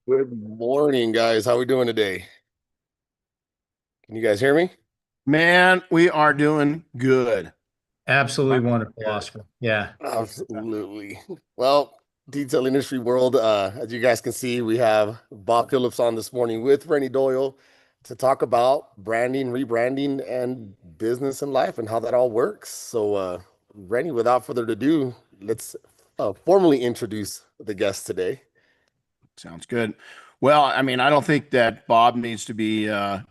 Good morning, guys. How we doing today? Can you guys hear me? Man, we are doing good. Absolutely wonderful, Good. Oscar. Yeah. Absolutely. Well, detail industry world, as you guys can see, we have Bob Phillips on this morning with Rennie Doyle to talk about branding, rebranding, and business and life and how that all works. So, Rennie, without further ado, let's formally introduce the guest today. Sounds good. Well, I mean, I don't think that Bob needs to be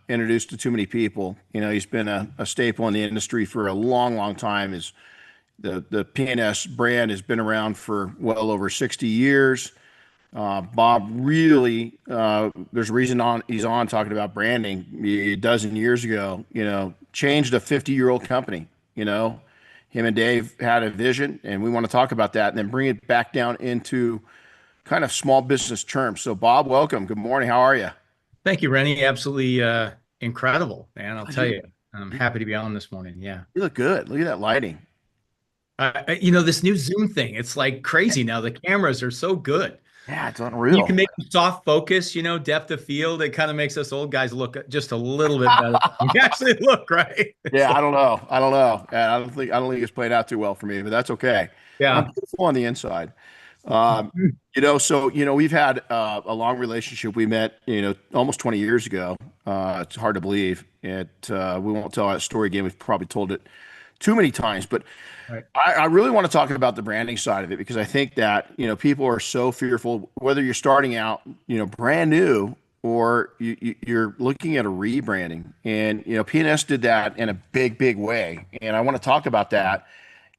introduced to too many people. You know, he's been a staple in the industry for a long, long time. Is the P&S brand has been around for well over 60 years. Bob really, there's a reason he's on talking about branding. A dozen years ago, changed a 50-year-old company. You know, him and Dave had a vision, and we want to talk about that, and then bring it back down into kind of small business terms. So, Bob, welcome. Good morning. How are you? Thank you, Rennie. Absolutely incredible, man. I'll Oh, tell you, you. I'm you happy to be on this morning. Yeah. you look good. Look at that lighting. This new Zoom thing, it's like crazy now. The cameras are so good. Yeah, it's You can unreal. make soft focus, depth of field. It kind of makes us old guys look just a little bit better than we actually look, right? Yeah, So, I don't know. I don't know. I don't think it's played out too well for me, but that's okay. I'm yeah. beautiful on the inside. We've had a long relationship. We met, almost 20 years ago. It's hard to believe. We won't tell that story again. We've probably told it too many times, but Right. I really want to talk about the branding side of it because I think that, people are so fearful, whether you're starting out, brand new or you're looking at a rebranding. And, P&S did that in a big, big way. And I want to talk about that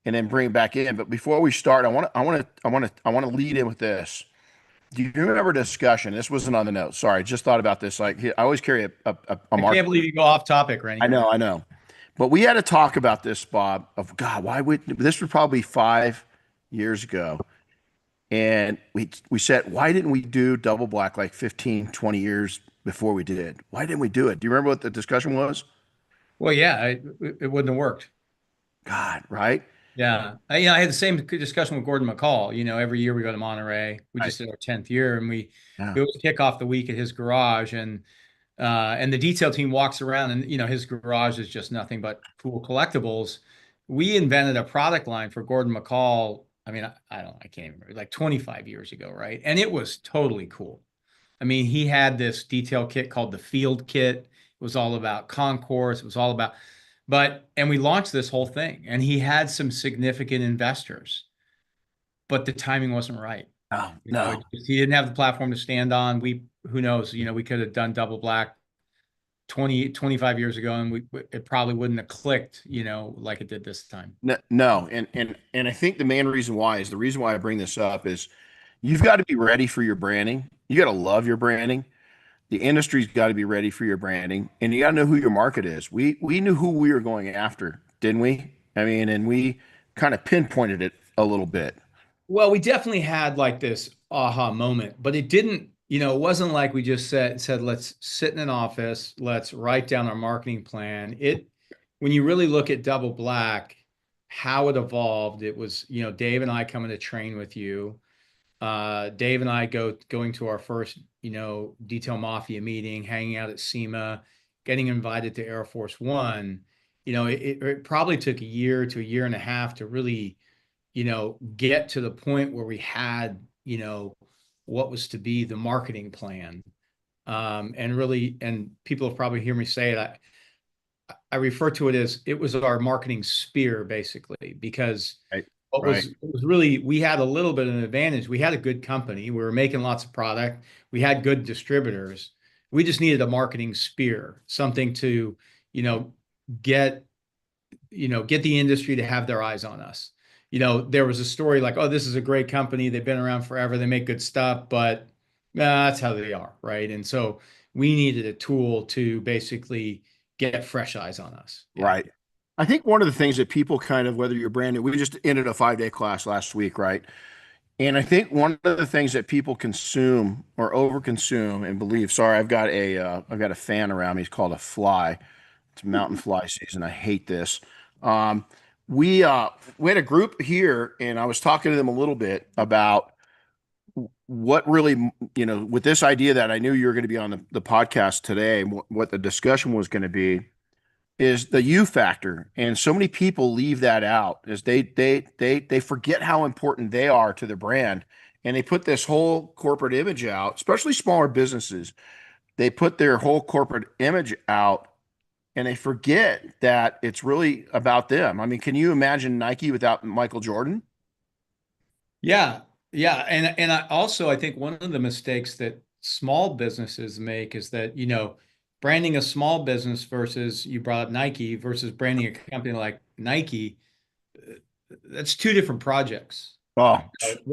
and then bring it back in. But before we start, I want to lead in with this. Do you remember a discussion? This wasn't on the notes. Sorry, I just thought about this. Like I always carry a I mark. can't believe you go off topic, I Rennie. know, I know. But we had to talk about this, Bob, of God, why would this was probably 5 years ago. And we said, why didn't we do double black like 15, 20 years before we did? Why didn't we do it? Do you remember what the discussion was? Well, yeah, it wouldn't have worked. God, right? Yeah. I had the same discussion with Gordon McCall. Every year we go to Monterey. We Right. just did our 10th year and Yeah. it was kickoff the week at his garage and the detail team walks around and his garage is just nothing but cool collectibles. We invented a product line for Gordon McCall. I mean, I can't even remember, like 25 years ago, right? And it was totally cool. I mean, he had this detail kit called the Field Kit. It was all about concourse. It was all about, and we launched this whole thing, and he had some significant investors, but the timing wasn't right. No, no. He didn't have the platform to stand on. Who knows? We could have done double black 25 years ago, and it probably wouldn't have clicked, like it did this time. No, no, and I think the main reason why is the reason why I bring this up is you've got to be ready for your branding. You got to love your branding. The industry's got to be ready for your branding, and you got to know who your market is. We knew who we were going after, didn't we? I mean, and we kind of pinpointed it a little bit. Well, we definitely had like this aha moment, but it didn't, it wasn't like we just said let's sit in an office, let's write down our marketing plan. When you really look at Double Black, how it evolved, it was, Dave and I coming to train with you. Dave and I going to our first, Detail Mafia meeting, hanging out at SEMA, getting invited to Air Force One. It probably took a year to a year and a half to really get to the point where we had, what was to be the marketing plan. And people have probably heard me say it. I refer to it as it was our marketing spear, basically, because Right, what right, was it was really we had a little bit of an advantage. We had a good company. We were making lots of product. We had good distributors. We just needed a marketing spear, something to, you know, get get the industry to have their eyes on us. There was a story like, oh, this is a great company. They've been around forever. They make good stuff, but that's how they are, right? And so we needed a tool to basically get fresh eyes on us. Yeah. right. I think one of the things that people kind of, whether you're brand new, we just ended a 5-day class last week, right? And I think one of the things that people consume or overconsume and believe, sorry, I've got a fan around me. It's called a fly. It's mountain fly season. I hate this. Um, we had a group here, and I was talking to them a little bit about what really, with this idea that I knew you were going to be on the podcast today, and what the discussion was going to be is the you factor. And so many people leave that out is they forget how important they are to the brand. And they put this whole corporate image out, especially smaller businesses. They put their whole corporate image out and they forget that it's really about them. I mean, can you imagine Nike without Michael Jordan? Yeah, yeah, and I think one of the mistakes that small businesses make is that, branding a small business versus you brought up Nike versus branding a company like Nike, that's two different projects. Oh,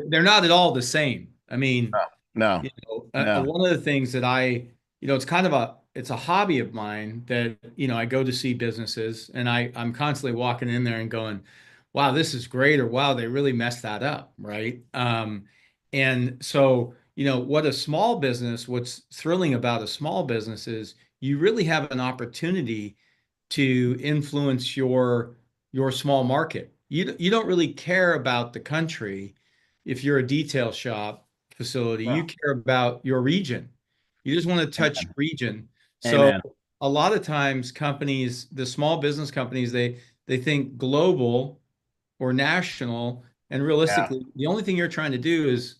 They're not at all the same. I mean, no, no. one of the things that it's kind of it's a hobby of mine that, I go to see businesses and I'm constantly walking in there and going, wow, this is great, or wow, they really messed that up, right? And so, what's thrilling about a small business is you really have an opportunity to influence your small market. You don't really care about the country if you're a detail shop facility. You Well, care about your region. You just want to touch your amen. region. So Amen. a lot of times companies, the small business companies, they think global or national, and Yeah, realistically, the only thing you're trying to do is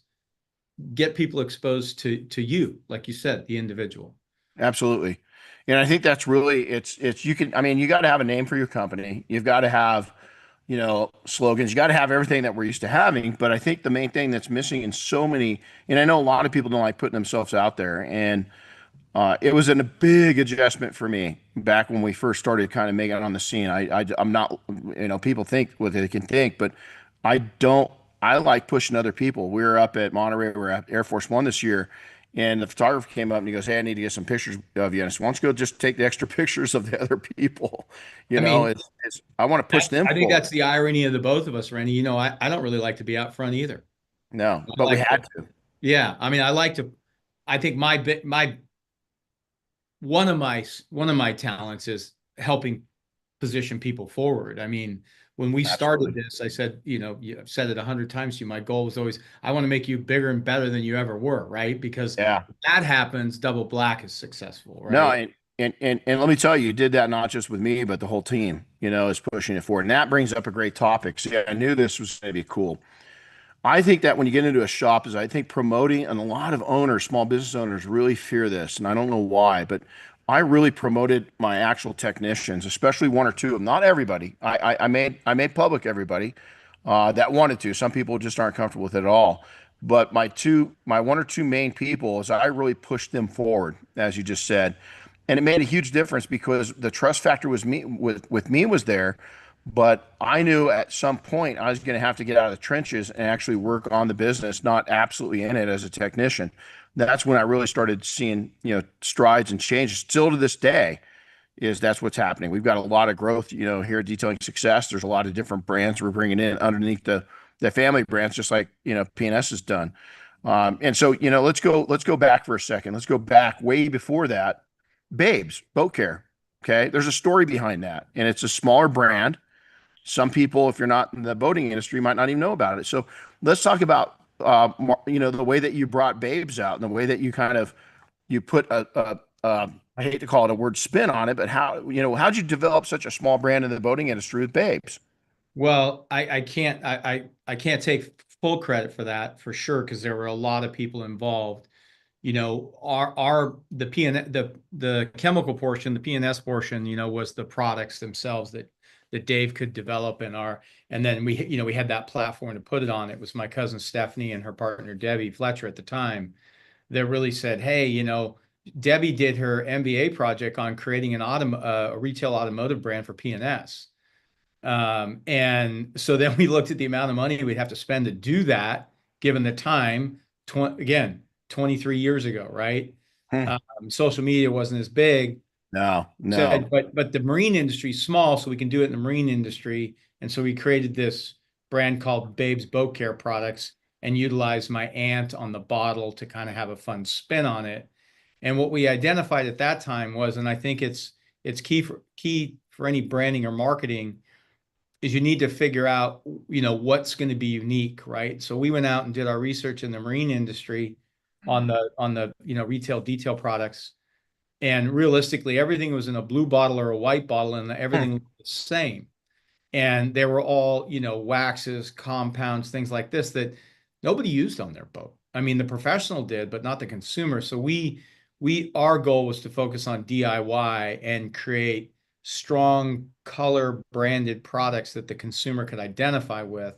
get people exposed to you, like you said, the individual. absolutely. And I think that's really it's you can I mean you got to have a name for your company. You've got to have, slogans. You got to have everything that we're used to having. But I think the main thing that's missing in so many, and I know a lot of people don't like putting themselves out there, and it was a big adjustment for me back when we first started kind of making it on the scene. I'm not, people think what they can think, but I don't. I like pushing other people. We were up at Monterey, we were at Air Force One this year, and the photographer came up and he goes, "Hey, I need to get some pictures of you." And I said, "Why don't you go just take the extra pictures of the other people?" I mean, I want to push them I think forward. that's the irony of the both of us, Randy. I don't really like to be out front either. No, I but we like had to, to. yeah. I mean, I think my one of my talents is helping position people forward. I mean, when we started Absolutely. this, I said, I've said it 100 times to you. My goal was always, I want to make you bigger and better than you ever were, right? Because Yeah. if that happens, Double Black is successful, No, right? and let me tell you, you did that not just with me, but the whole team, is pushing it forward. And that brings up a great topic. See, I knew this was going to be cool. I think that when you get into a shop, is I think promoting, and a lot of owners, small business owners, really fear this, and I don't know why, but I really promoted my actual technicians, especially one or two of them. Not everybody. I made public everybody that wanted to. Some people just aren't comfortable with it at all. But my one or two main people is I really pushed them forward, as you just said, and it made a huge difference because the trust factor was me with me was there, but I knew at some point I was going to have to get out of the trenches and actually work on the business, not absolutely in it as a technician. That's when I really started seeing, strides and changes. Still to this day, is that's what's happening. We've got a lot of growth, here at Detailing Success. There's a lot of different brands we're bringing in underneath the family brands, just like P&S has done. And so, let's go back for a second. Let's go back way before that. Babes Boat Care. Okay, there's a story behind that, and it's a smaller brand. Some people, if you're not in the boating industry, might not even know about it. So let's talk about the way that you brought Babes out and the way that you kind of you put I hate to call it a word spin on it, but how'd you develop such a small brand in the boating industry with Babes? Well, I can't take full credit for that for sure, because there were a lot of people involved. Our the P and the chemical portion, the P&S portion, was the products themselves that Dave could develop, and then we had that platform to put it on. It was my cousin Stephanie and her partner Debbie Fletcher at the time that really said, hey, Debbie did her MBA project on creating a retail automotive brand for P&S. And so then we looked at the amount of money we'd have to spend to do that, given the time, again, 23 years ago, right? Hmm. Social media wasn't as big. No, Said, no. but the marine industry is small, so we can do it in the marine industry. And so we created this brand called Babe's Boat Care Products and utilized my aunt on the bottle to kind of have a fun spin on it. And what we identified at that time was, and I think it's key for any branding or marketing, is you need to figure out, what's going to be unique, right? So we went out and did our research in the marine industry on the retail detail products. And realistically, everything was in a blue bottle or a white bottle, and everything was the same. And they were all, waxes, compounds, things like this that nobody used on their boat. I mean, the professional did, but not the consumer. So our goal was to focus on DIY and create strong color branded products that the consumer could identify with.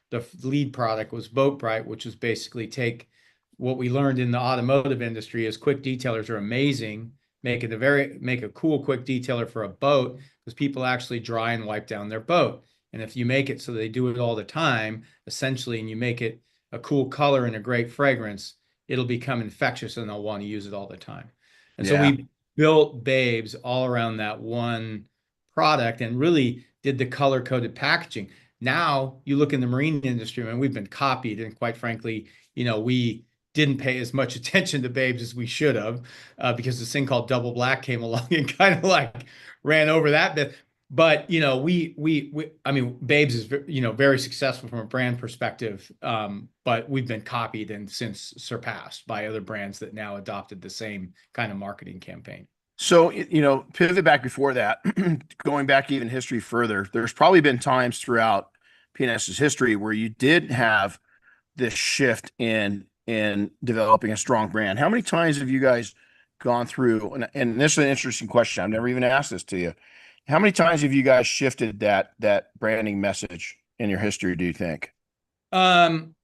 The lead product was Boat Bright, which was basically take what we learned in the automotive industry is quick detailers are amazing. Make a cool quick detailer for a boat because people actually dry and wipe down their boat. And if you make it so they do it all the time, essentially, and you make it a cool color and a great fragrance, it'll become infectious and they'll want to use it all the time. And so Yeah. we built Babes all around that one product and really did the color coded packaging. Now you look in the marine industry and we've been copied, and quite frankly, we didn't pay as much attention to Babes as we should have, because this thing called Double Black came along and kind of like ran over that bit. But I mean, Babes is very successful from a brand perspective, but we've been copied and since surpassed by other brands that now adopted the same kind of marketing campaign. So, pivot back before that, going back even history further, there's probably been times throughout PNS's history where you did have this shift in developing a strong brand. How many times have you guys gone through, and this is an interesting question, I've never even asked this to you. How many times have you guys shifted that branding message in your history, do you think? Um,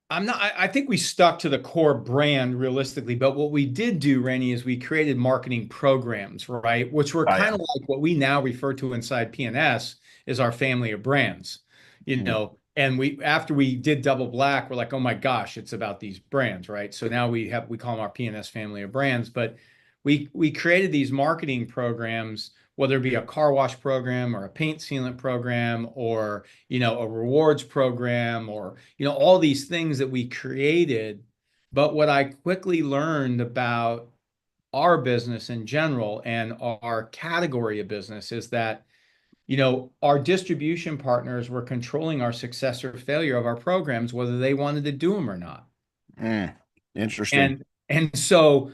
I think we stuck to the core brand realistically, but what we did do, Rennie, is we created marketing programs, right? Which were Oh, kind yeah. of like what we now refer to inside PNS is our family of brands, and after we did Double Black, we're like, oh my gosh, it's about these brands, right? So now we call them our PNS family of brands, but we created these marketing programs, whether it be a car wash program or a paint sealant program or a rewards program or all these things that we created. But what I quickly learned about our business in general and our category of business is that our distribution partners were controlling our success or failure of our programs, whether they wanted to do them or not. Mm, interesting. And so,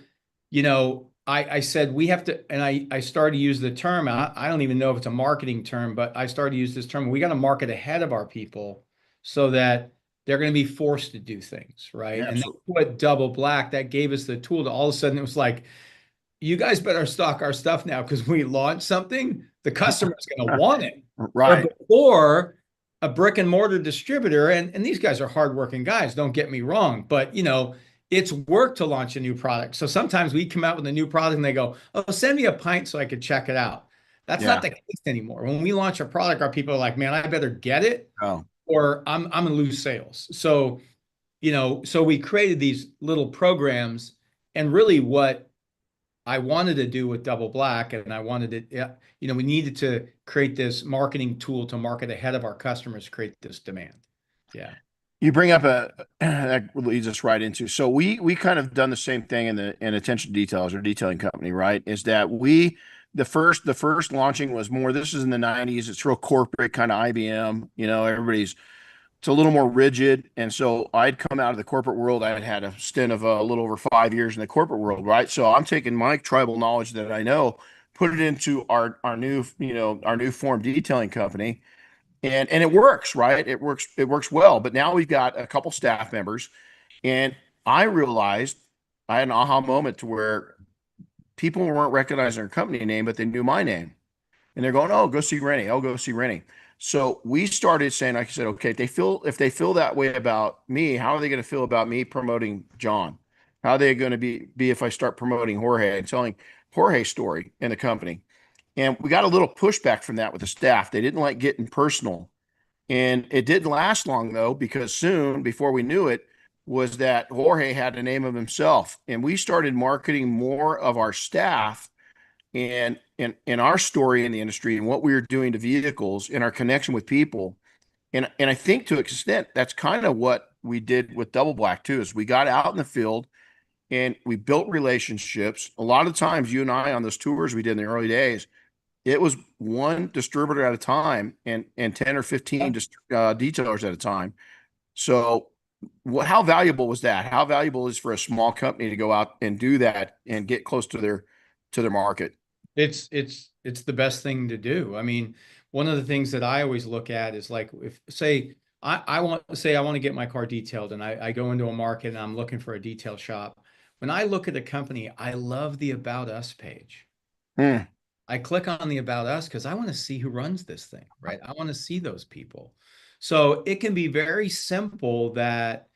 I said we have to, and I started to use the term. I don't even know if it's a marketing term, but I started to use this term. We got to market ahead of our people so that they're going to be forced to do things, right? Yeah, And that's absolutely. what Double Black, that gave us the tool to all of a sudden it was like, you guys better stock our stuff now because we launch something, the customer's going to want it. Where Right. before, a brick and mortar distributor, and these guys are hardworking guys, don't get me wrong, but it's work to launch a new product. So sometimes we come out with a new product and they go, oh, send me a pint so I could check it out. That's not Yeah. the case anymore. When we launch a product, our people are like, man, I better get it Oh, or I'm gonna lose sales. So, so we created these little programs, and really what I wanted to do with Double Black, and I wanted it, we needed to create this marketing tool to market ahead of our customers, create this demand. Yeah. you bring up that leads us right into, so we kind of done the same thing in attention to details or detailing company, right? Is that the first launching was more, this is in the 90s, it's real corporate kind of IBM, everybody's, it's a little more rigid. And so I'd come out of the corporate world. I had a stint of a little over 5 years in the corporate world, right? So I'm taking my tribal knowledge that I know, put it into our new, our new form detailing company, and it works, right? It works well. But now we've got a couple staff members, and I realized I had an aha moment to where people weren't recognizing our company name, but they knew my name. And they're going, oh, go see Rennie. Oh, go see Rennie. So we started saying, like I said, okay, if they feel that way about me, how are they going to feel about me promoting John? How are they going to be if I start promoting Jorge and telling Jorge's story in the company? And we got a little pushback from that with the staff. They didn't like getting personal. And it didn't last long though, because soon before we knew it, was that Jorge had a name of himself. And we started marketing more of our staff and in our story in the industry and what we were doing to vehicles and our connection with people. And I think to an extent, that's kind of what we did with Double Black too, is we got out in the field and we built relationships. A lot of times you and I on those tours we did in the early days, it was one distributor at a time and 10 or Yeah. 15 detailers at a time. So how valuable was that? How valuable is for a small company to go out and do that and get close to their market? It's the best thing to do. I mean, one of the things that I always look at is like if say I want to say I want to get my car detailed and I go into a market and I'm looking for a detail shop. When I look at a company, I love the About Us page. Hmm. I click on the About Us because I want to see who runs this thing, right? I want to see those people. So it can be very simple that,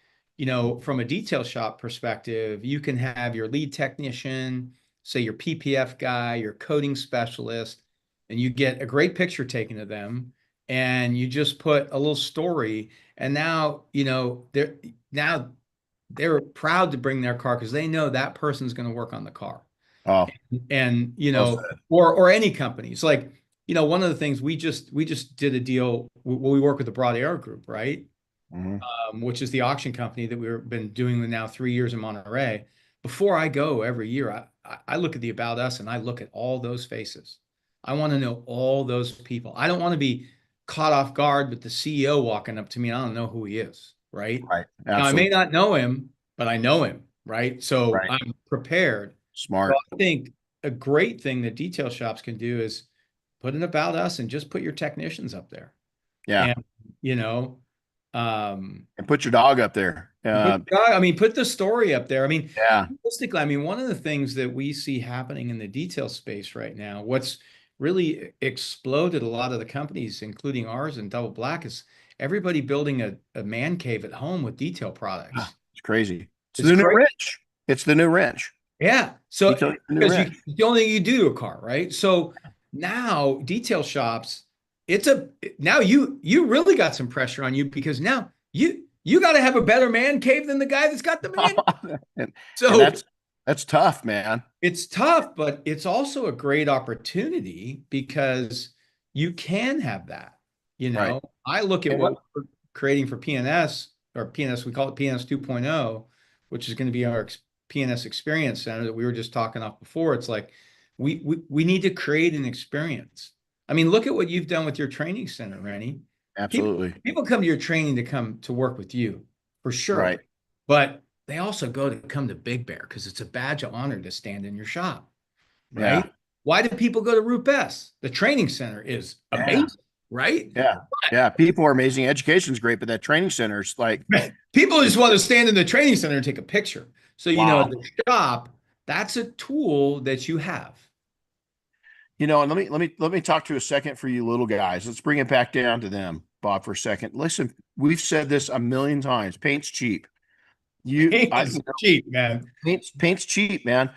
from a detail shop perspective, you can have your lead technician, say your PPF guy, your coding specialist, and you get a great picture taken of them, and you just put a little story, and now they're proud to bring their car because they know that person's going to work on the car Oh, and well said. or any company. It's like, one of the things we just did a deal. We work with the Broad Arrow Group, right? Mhm. Which is the auction company that we've been doing now 3 years in Monterey. Before I go every year, I look at the About Us and I look at all those faces. I want to know all those people. I don't want to be caught off guard with the CEO walking up to me and I don't know who he is, right? Right. Now I may Absolutely. not know him, but I know him, right? So Right. I'm prepared. So Smart. I think a great thing that detail shops can do is put an About Us and just put your technicians up there. Yeah. And, you know, um, And put your dog up there. put the story up there. I mean, Yeah. realistically, I mean, one of the things that we see happening in the detail space right now, what's really exploded a lot of the companies, including ours and Double Black, is everybody building a man cave at home with detail Ah, products. it's crazy. It's It's the new crazy. wrench. It's the new wrench. Yeah. So Detail the new because wrench. the only thing you do to a car, right? So now detail shops, it's a now you really got some pressure on you because now you got to have a better man cave than the guy that's got the man. and and So that's tough, man. it's tough, but it's also a great opportunity because you can have that. Right. I look at And what we're creating for PNS or PNS, we call it PNS 2.0, which is going to be our PNS Experience Center that we were just talking off before. It's like we need to create an experience. I mean, look at what you've done with your training center, Rennie. People absolutely. people come to your training to come to work with you for sure, Right. but they also go to come to Big Bear because it's a badge of honor to stand in your shop, right? Yeah. Why do people go to Root Best? The training center is Yeah. amazing, right? Yeah. Yeah. People are amazing. Education's great, but that training center's like, People just want to stand in the training center and take a picture. So, wow. the shop, that's a tool that you have. And let me talk to a second for you little guys. Let's bring it back down to them, Bob, for a second. Listen, we've said this a million times. Paint's cheap. It's cheap, man. Paint's cheap, man.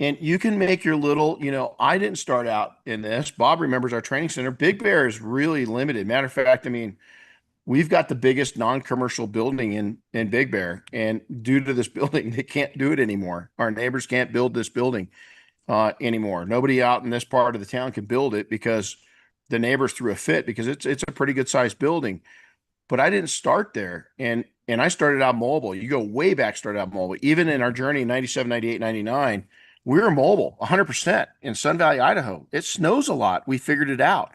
And you can make your little, I didn't start out in this. Bob remembers our training center. Big Bear is really limited. Matter of fact, I mean, we've got the biggest non-commercial building in Big Bear. And due to this building, they can't do it anymore. Our neighbors can't build this building anymore. Nobody out in this part of the town can build it because the neighbors threw a fit because it's a pretty good sized building. But I didn't start there. And I started out mobile. You go way back, started out mobile. Even in our journey in 97, 98, 99, we were mobile 100% in Sun Valley, Idaho. It snows a lot. We figured it out.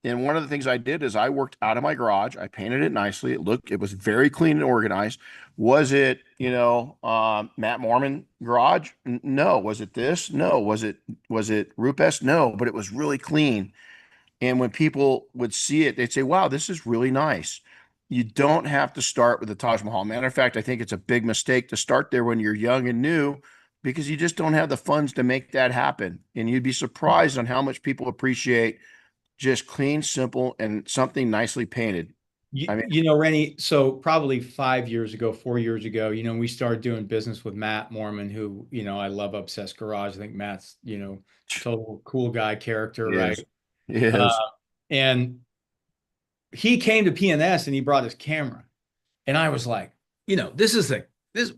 And one of the things I did is I worked out of my garage. I painted it nicely. It was very clean and organized. Was it, Matt Mormon garage? No. Was it this? No. Was it Rupest? No. But it was really clean. And when people would see it, they'd say, wow, this is really nice. You don't have to start with the Taj Mahal. Matter of fact, I think it's a big mistake to start there when you're young and new because you just don't have the funds to make that happen. And you'd be surprised on how much people appreciate just clean, simple, and something nicely painted. I mean, Rennie, so probably 5 years ago, 4 years ago, we started doing business with Matt Mormon, who, I love Obsessed Garage. I think Matt's, total cool guy character, he right? is. He Uh, is. and he came to PNS and he brought his camera. And I was like, this is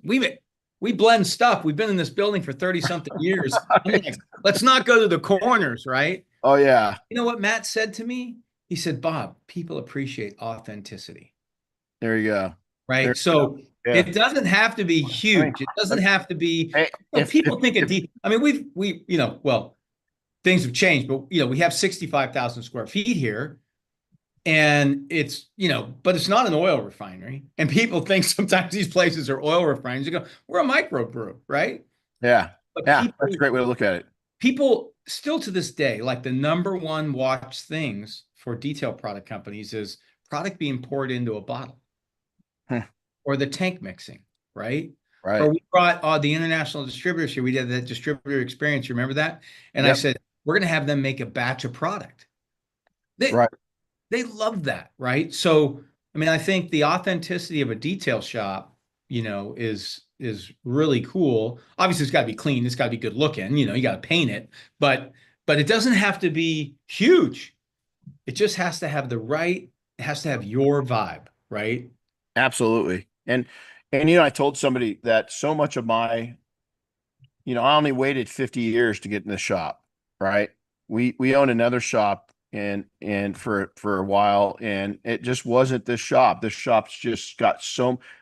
we blend stuff. We've been in this building for 30 something years. I'm like, let's not go to the corners, right? Oh, yeah. You know what Matt said to me? He said, Bob, people appreciate authenticity, There you go. right? There, So yeah. it doesn't have to be I mean, huge. It let doesn't me, have to be, hey, people think if I mean, well, things have changed, but we have 65,000 square feet here, and it's, but it's not an oil refinery. And people think sometimes these places are oil refineries. You go, we're a microbrew, right? Yeah. But Yeah. That's a great way to look at it. people still to this day, like the number one watch things for detail product companies is product being poured into a bottle Hmm. or the tank mixing, right? Or Right. we brought the international distributors here. We did that distributor experience. You remember that? And I Yep. said, we're going to have them make a batch of product. They Right. they love that, right? So, I mean, I think the authenticity of a detail shop, is really cool. Obviously, it's got to be clean. It's got to be good looking. You got to paint it, but it doesn't have to be huge. It just has to have it has to have your vibe, right? Absolutely. And I told somebody that so much of my, I only waited 50 years to get in the shop, right? We owned another shop and for a while, and it just wasn't this shop. This shop's just got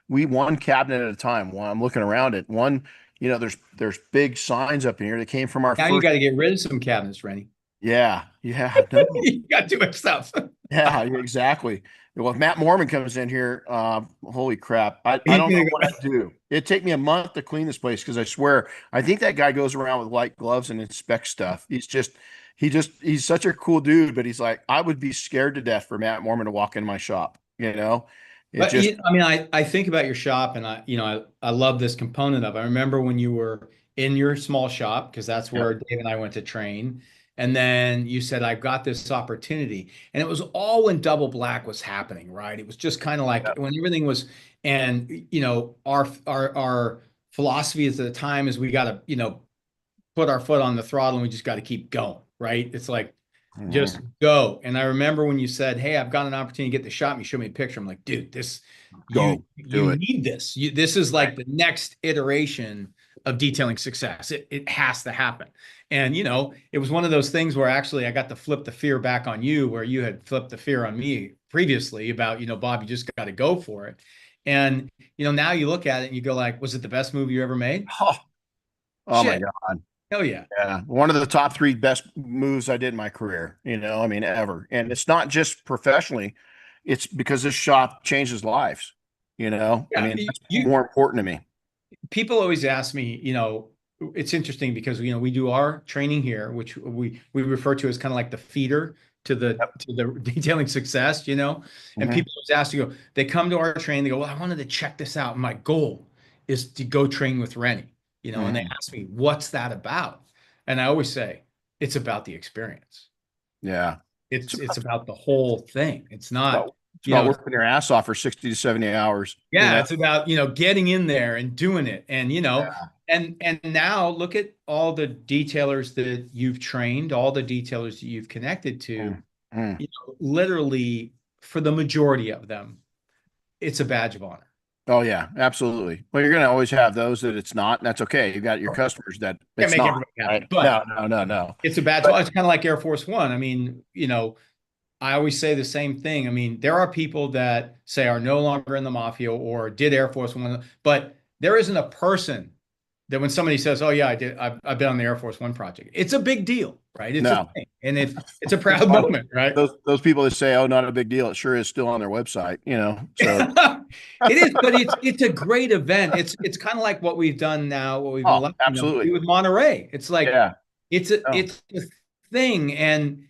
we one cabinet at a time. While I'm looking around it, there's big signs up in here that came from our Now you first. got to get rid of some cabinets, Rennie. Yeah, yeah, no. You got too much stuff. Yeah, exactly. Well, if Matt Mormon comes in here, holy crap. I He's don't know gonna what I'd do. It'd take me a month to clean this place because I swear, I think that guy goes around with light gloves and inspects stuff. He's such a cool dude, but he's like, I would be scared to death for Matt Mormon to walk in my shop, you know? It But just, I mean, I think about your shop, and I love this component of it. I remember when you were in your small shop, because that's yeah, where Dave and I went to train. And then you said, I've got this opportunity. And it was all when Double Black was happening, right? It was just kind of like yeah, when everything was, and our philosophy at the time is we got to, put our foot on the throttle and we just got to keep going, right? It's like just mhm. go. And I remember when you said, "Hey, I've got an opportunity to get the shot," and you showed me a picture. I'm like, "Dude, this you Go you do it. need this. This is like the next iteration of detailing success. It has to happen." And it was one of those things where actually I got to flip the fear back on you, where you had flipped the fear on me previously about, Bob, you just got to go for it. And now you look at it and you go like, was it the best movie you ever made? Oh, oh my Shit. God. Hell yeah. Yeah, one of the top three best moves I did in my career, I mean, ever. And it's not just professionally, it's because this shop changes lives, I Yeah. mean, that's You more important to me. people always ask me, it's interesting because we do our training here, which we refer to as kind of like the feeder to the detailing success, and Hmm. people always ask, they come to our training, they go, well, I wanted to check this out. My goal is to go train with Rennie, and they Hmm. ask me, what's that about? And I always say, it's about the experience. Yeah. It's It's about, about the whole thing. It's it's not, about, it's about working your ass off for 60 to 70 hours, yeah, it's about, getting in there and doing it. And, Yeah. and now look at all the detailers that you've trained, all the detailers that you've connected to, Mm, mm. literally for the majority of them, it's a badge of honor. Oh, yeah, absolutely. Well, you're going to always have those that it's not, and that's okay. You got your customers that Can't it's make not, everybody happy, right? but No, no, no, no. it's a badge. But It's kind of like Air Force One. I mean, I always say the same thing. I mean, there are people that say are no longer in the mafia or did Air Force One, but there isn't a person that when somebody says, "Oh yeah, I did. I've been on the Air Force One project," it's a big deal, right? It's a no, thing, and it's a it's proud funny. moment, right? Those people that say, "Oh, not a big deal," it sure is still on their website, So, It is, but it's a great event. It's kind of like what we've done now, what we've been oh, lucky enough to do absolutely. with Monterey. It's like Yeah. Oh, it's a thing, and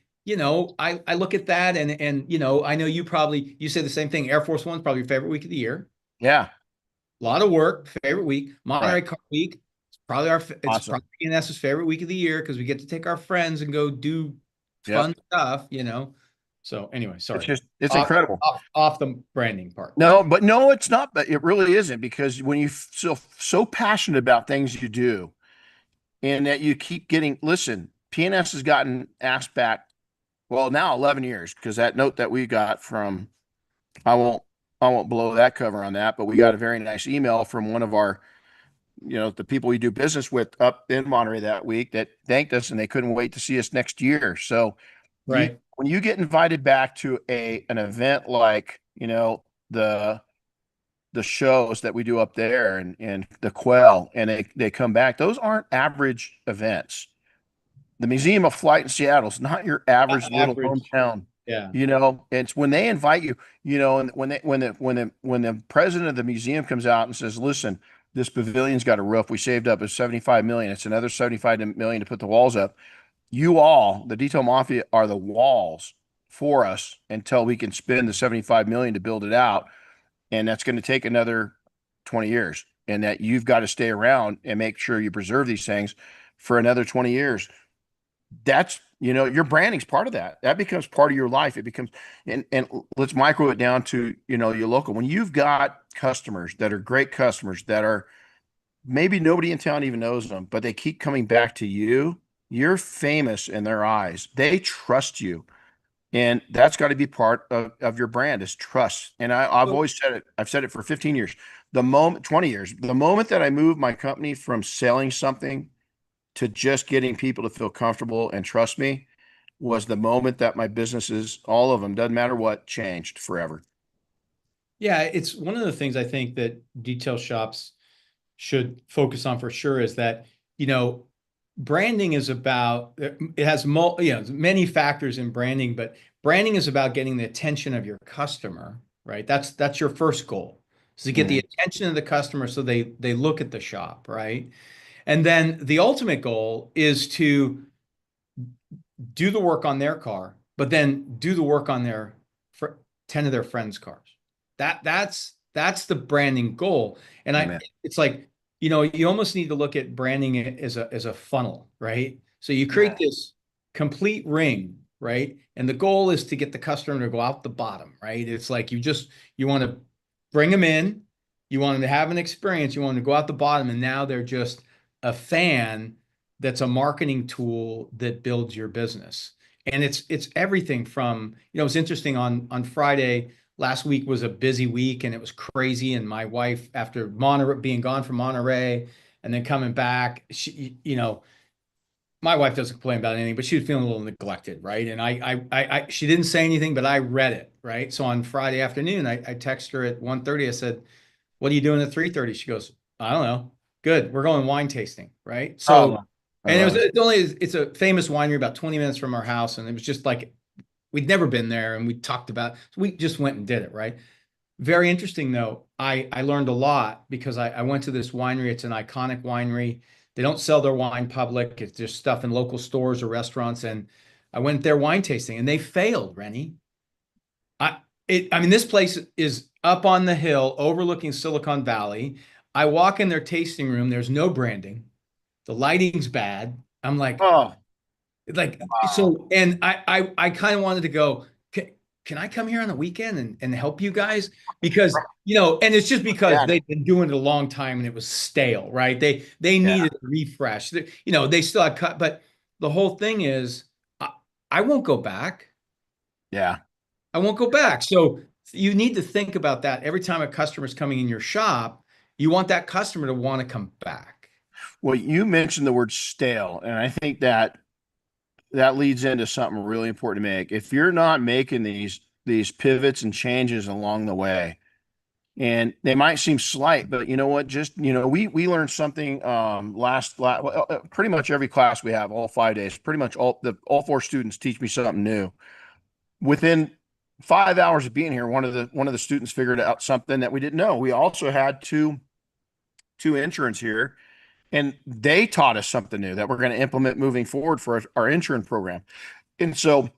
I look at that, and I know you say the same thing. Air Force One's probably your favorite week of the year. yeah. A lot of work, favorite week. Right. Monterey Car Week. It's Awesome. probably PNS's favorite week of the year because we get to take our friends and go do Yep. fun stuff. So anyway, sorry. It's Off incredible. off the branding part. No, but no, it's not. But it really isn't because when you so passionate about things you do, and that you keep getting, listen, PNS has gotten asked back. Well, now 11 years because that note that we got from, I won't, I won't blow that cover on that, but we got a very nice email from one of our, the people we do business with up in Monterey that week that thanked us and they couldn't wait to see us next year. So Right. when you get invited back to an event like, the the shows that we do up there and the Quell and they come back, those aren't average events. The Museum of Flight in Seattle is not your average little Average. hometown. Yeah. You know, it's when they invite you, you know, and when the president of the museum comes out and says, listen, this pavilion's got a roof. We saved up a 75 million. It's another 75 million to put the walls up. You all, the Detail Mafia, are the walls for us until we can spend the 75 million to build it out. And that's going to take another 20 years. And that you've got to stay around and make sure you preserve these things for another 20 years. That's, you know, your branding's part of that. That becomes part of your life. It becomes, and let's micro it down to, you know, your local. When you've got customers that are great customers that are maybe nobody in town even knows them, but they keep coming back to you, you're famous in their eyes. They trust you. And that's got to be part of your brand is trust. And I've always said it. I've said it for 15 years. The moment, 20 years, the moment that I moved my company from selling something to just getting people to feel comfortable and trust me was the moment that my businesses, all of them, doesn't matter what, changed forever. Yeah, it's one of the things I think that detail shops should focus on for sure is that, you know, branding is about, it has many factors in branding, but branding is about getting the attention of your customer, right? That's your first goal, is to get the Mhm. attention of the customer so they look at the shop, right? And then the ultimate goal is to do the work on their car, but then do the work on their 10 of their friends' cars. That's the branding goal. And Amen. it's like, you know, you almost need to look at branding it as a funnel, right? So you create this complete ring, right? And the goal is to get the customer to go out the bottom, right? It's like you want to bring them in, you want them to have an experience, you want them to go out the bottom, and now they're just a fan that's a marketing tool that builds your business. And it's everything from, you know, it's interesting on Friday. Last week was a busy week and it was crazy. And my wife, after Monterey being gone from Monterey and then coming back, she, you know, my wife doesn't complain about anything, but she was feeling a little neglected, right? And she didn't say anything, but I read it, right? So on Friday afternoon, I texted her at 1:30. I said, "What are you doing at 3:30?" She goes, "I don't know. Good. We're going wine tasting, right?" So, Oh, I and love it. it's a famous winery about 20 minutes from our house, and it was just like we'd never been there, and we talked about. So we just went and did it, right? Very interesting though. I learned a lot because I went to this winery. It's an iconic winery. They don't sell their wine public. It's just stuff in local stores or restaurants. And I went there wine tasting and they failed, Rennie. I mean, this place is up on the hill overlooking Silicon Valley. I walk in their tasting room, there's no branding. The lighting's bad. I'm Oh, like, wow. so, and I kind of wanted to go, can I come here on the weekend and help you guys? Because, you know, and it's just because Yeah. they've been doing it a long time and it was stale, right? They Yeah. needed a refresh. You know, they still had cut, but the whole thing is I won't go back. Yeah. I won't go back. So you need to think about that every time a customer is coming in your shop. You want that customer to want to come back. Well, you mentioned the word stale, and I think that that leads into something really important to make. If you're not making these pivots and changes along the way, and they might seem slight, but you know what? Just you know, we learned something pretty much every class we have, all 5 days. Pretty much all four students teach me something new. Within 5 hours of being here, one of the students figured out something that we didn't know. We also had two interns here, and they taught us something new that we're going to implement moving forward for our intern program. And so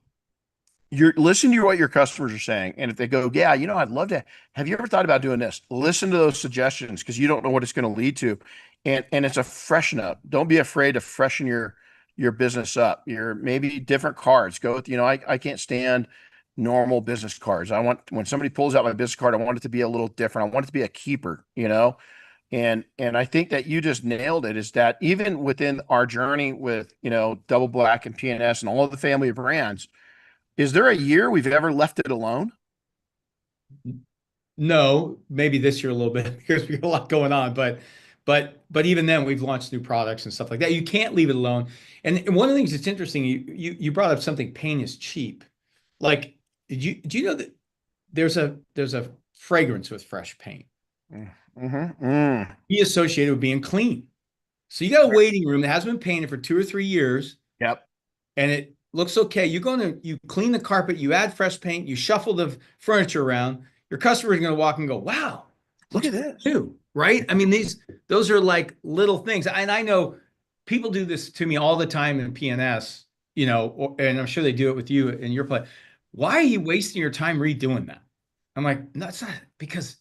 you're listen to what your customers are saying. And if they go, yeah, you know, I'd love to, have you ever thought about doing this? Listen to those suggestions because you don't know what it's going to lead to. And it's a freshen up. Don't be afraid to freshen your business up. Your maybe different cards. Go with, you know, I can't stand normal business cards. I want when somebody pulls out my business card, I want it to be a little different. I want it to be a keeper, you know. And I think that you just nailed it, is that even within our journey with, you know, Double Black and PNS and all of the family of brands, is there a year we've ever left it alone? No, maybe this year a little bit because we got a lot going on, but even then we've launched new products and stuff like that. You can't leave it alone. And one of the things that's interesting, you brought up something, pain is cheap. Like, do you know that there's a fragrance with fresh paint? Mm-hmm. Mm. Be associated with being clean. So you got a waiting room that hasn't been painted for 2 or 3 years. Yep. and it looks okay. You clean the carpet, you add fresh paint, you shuffle the furniture around. Your customer is going to walk and go, wow, Look looks at this. new, right? I mean, those are like little things. And I know people do this to me all the time in PNS, and I'm sure they do it with you in your play. Why are you wasting your time redoing that? I'm like, no, it's not, because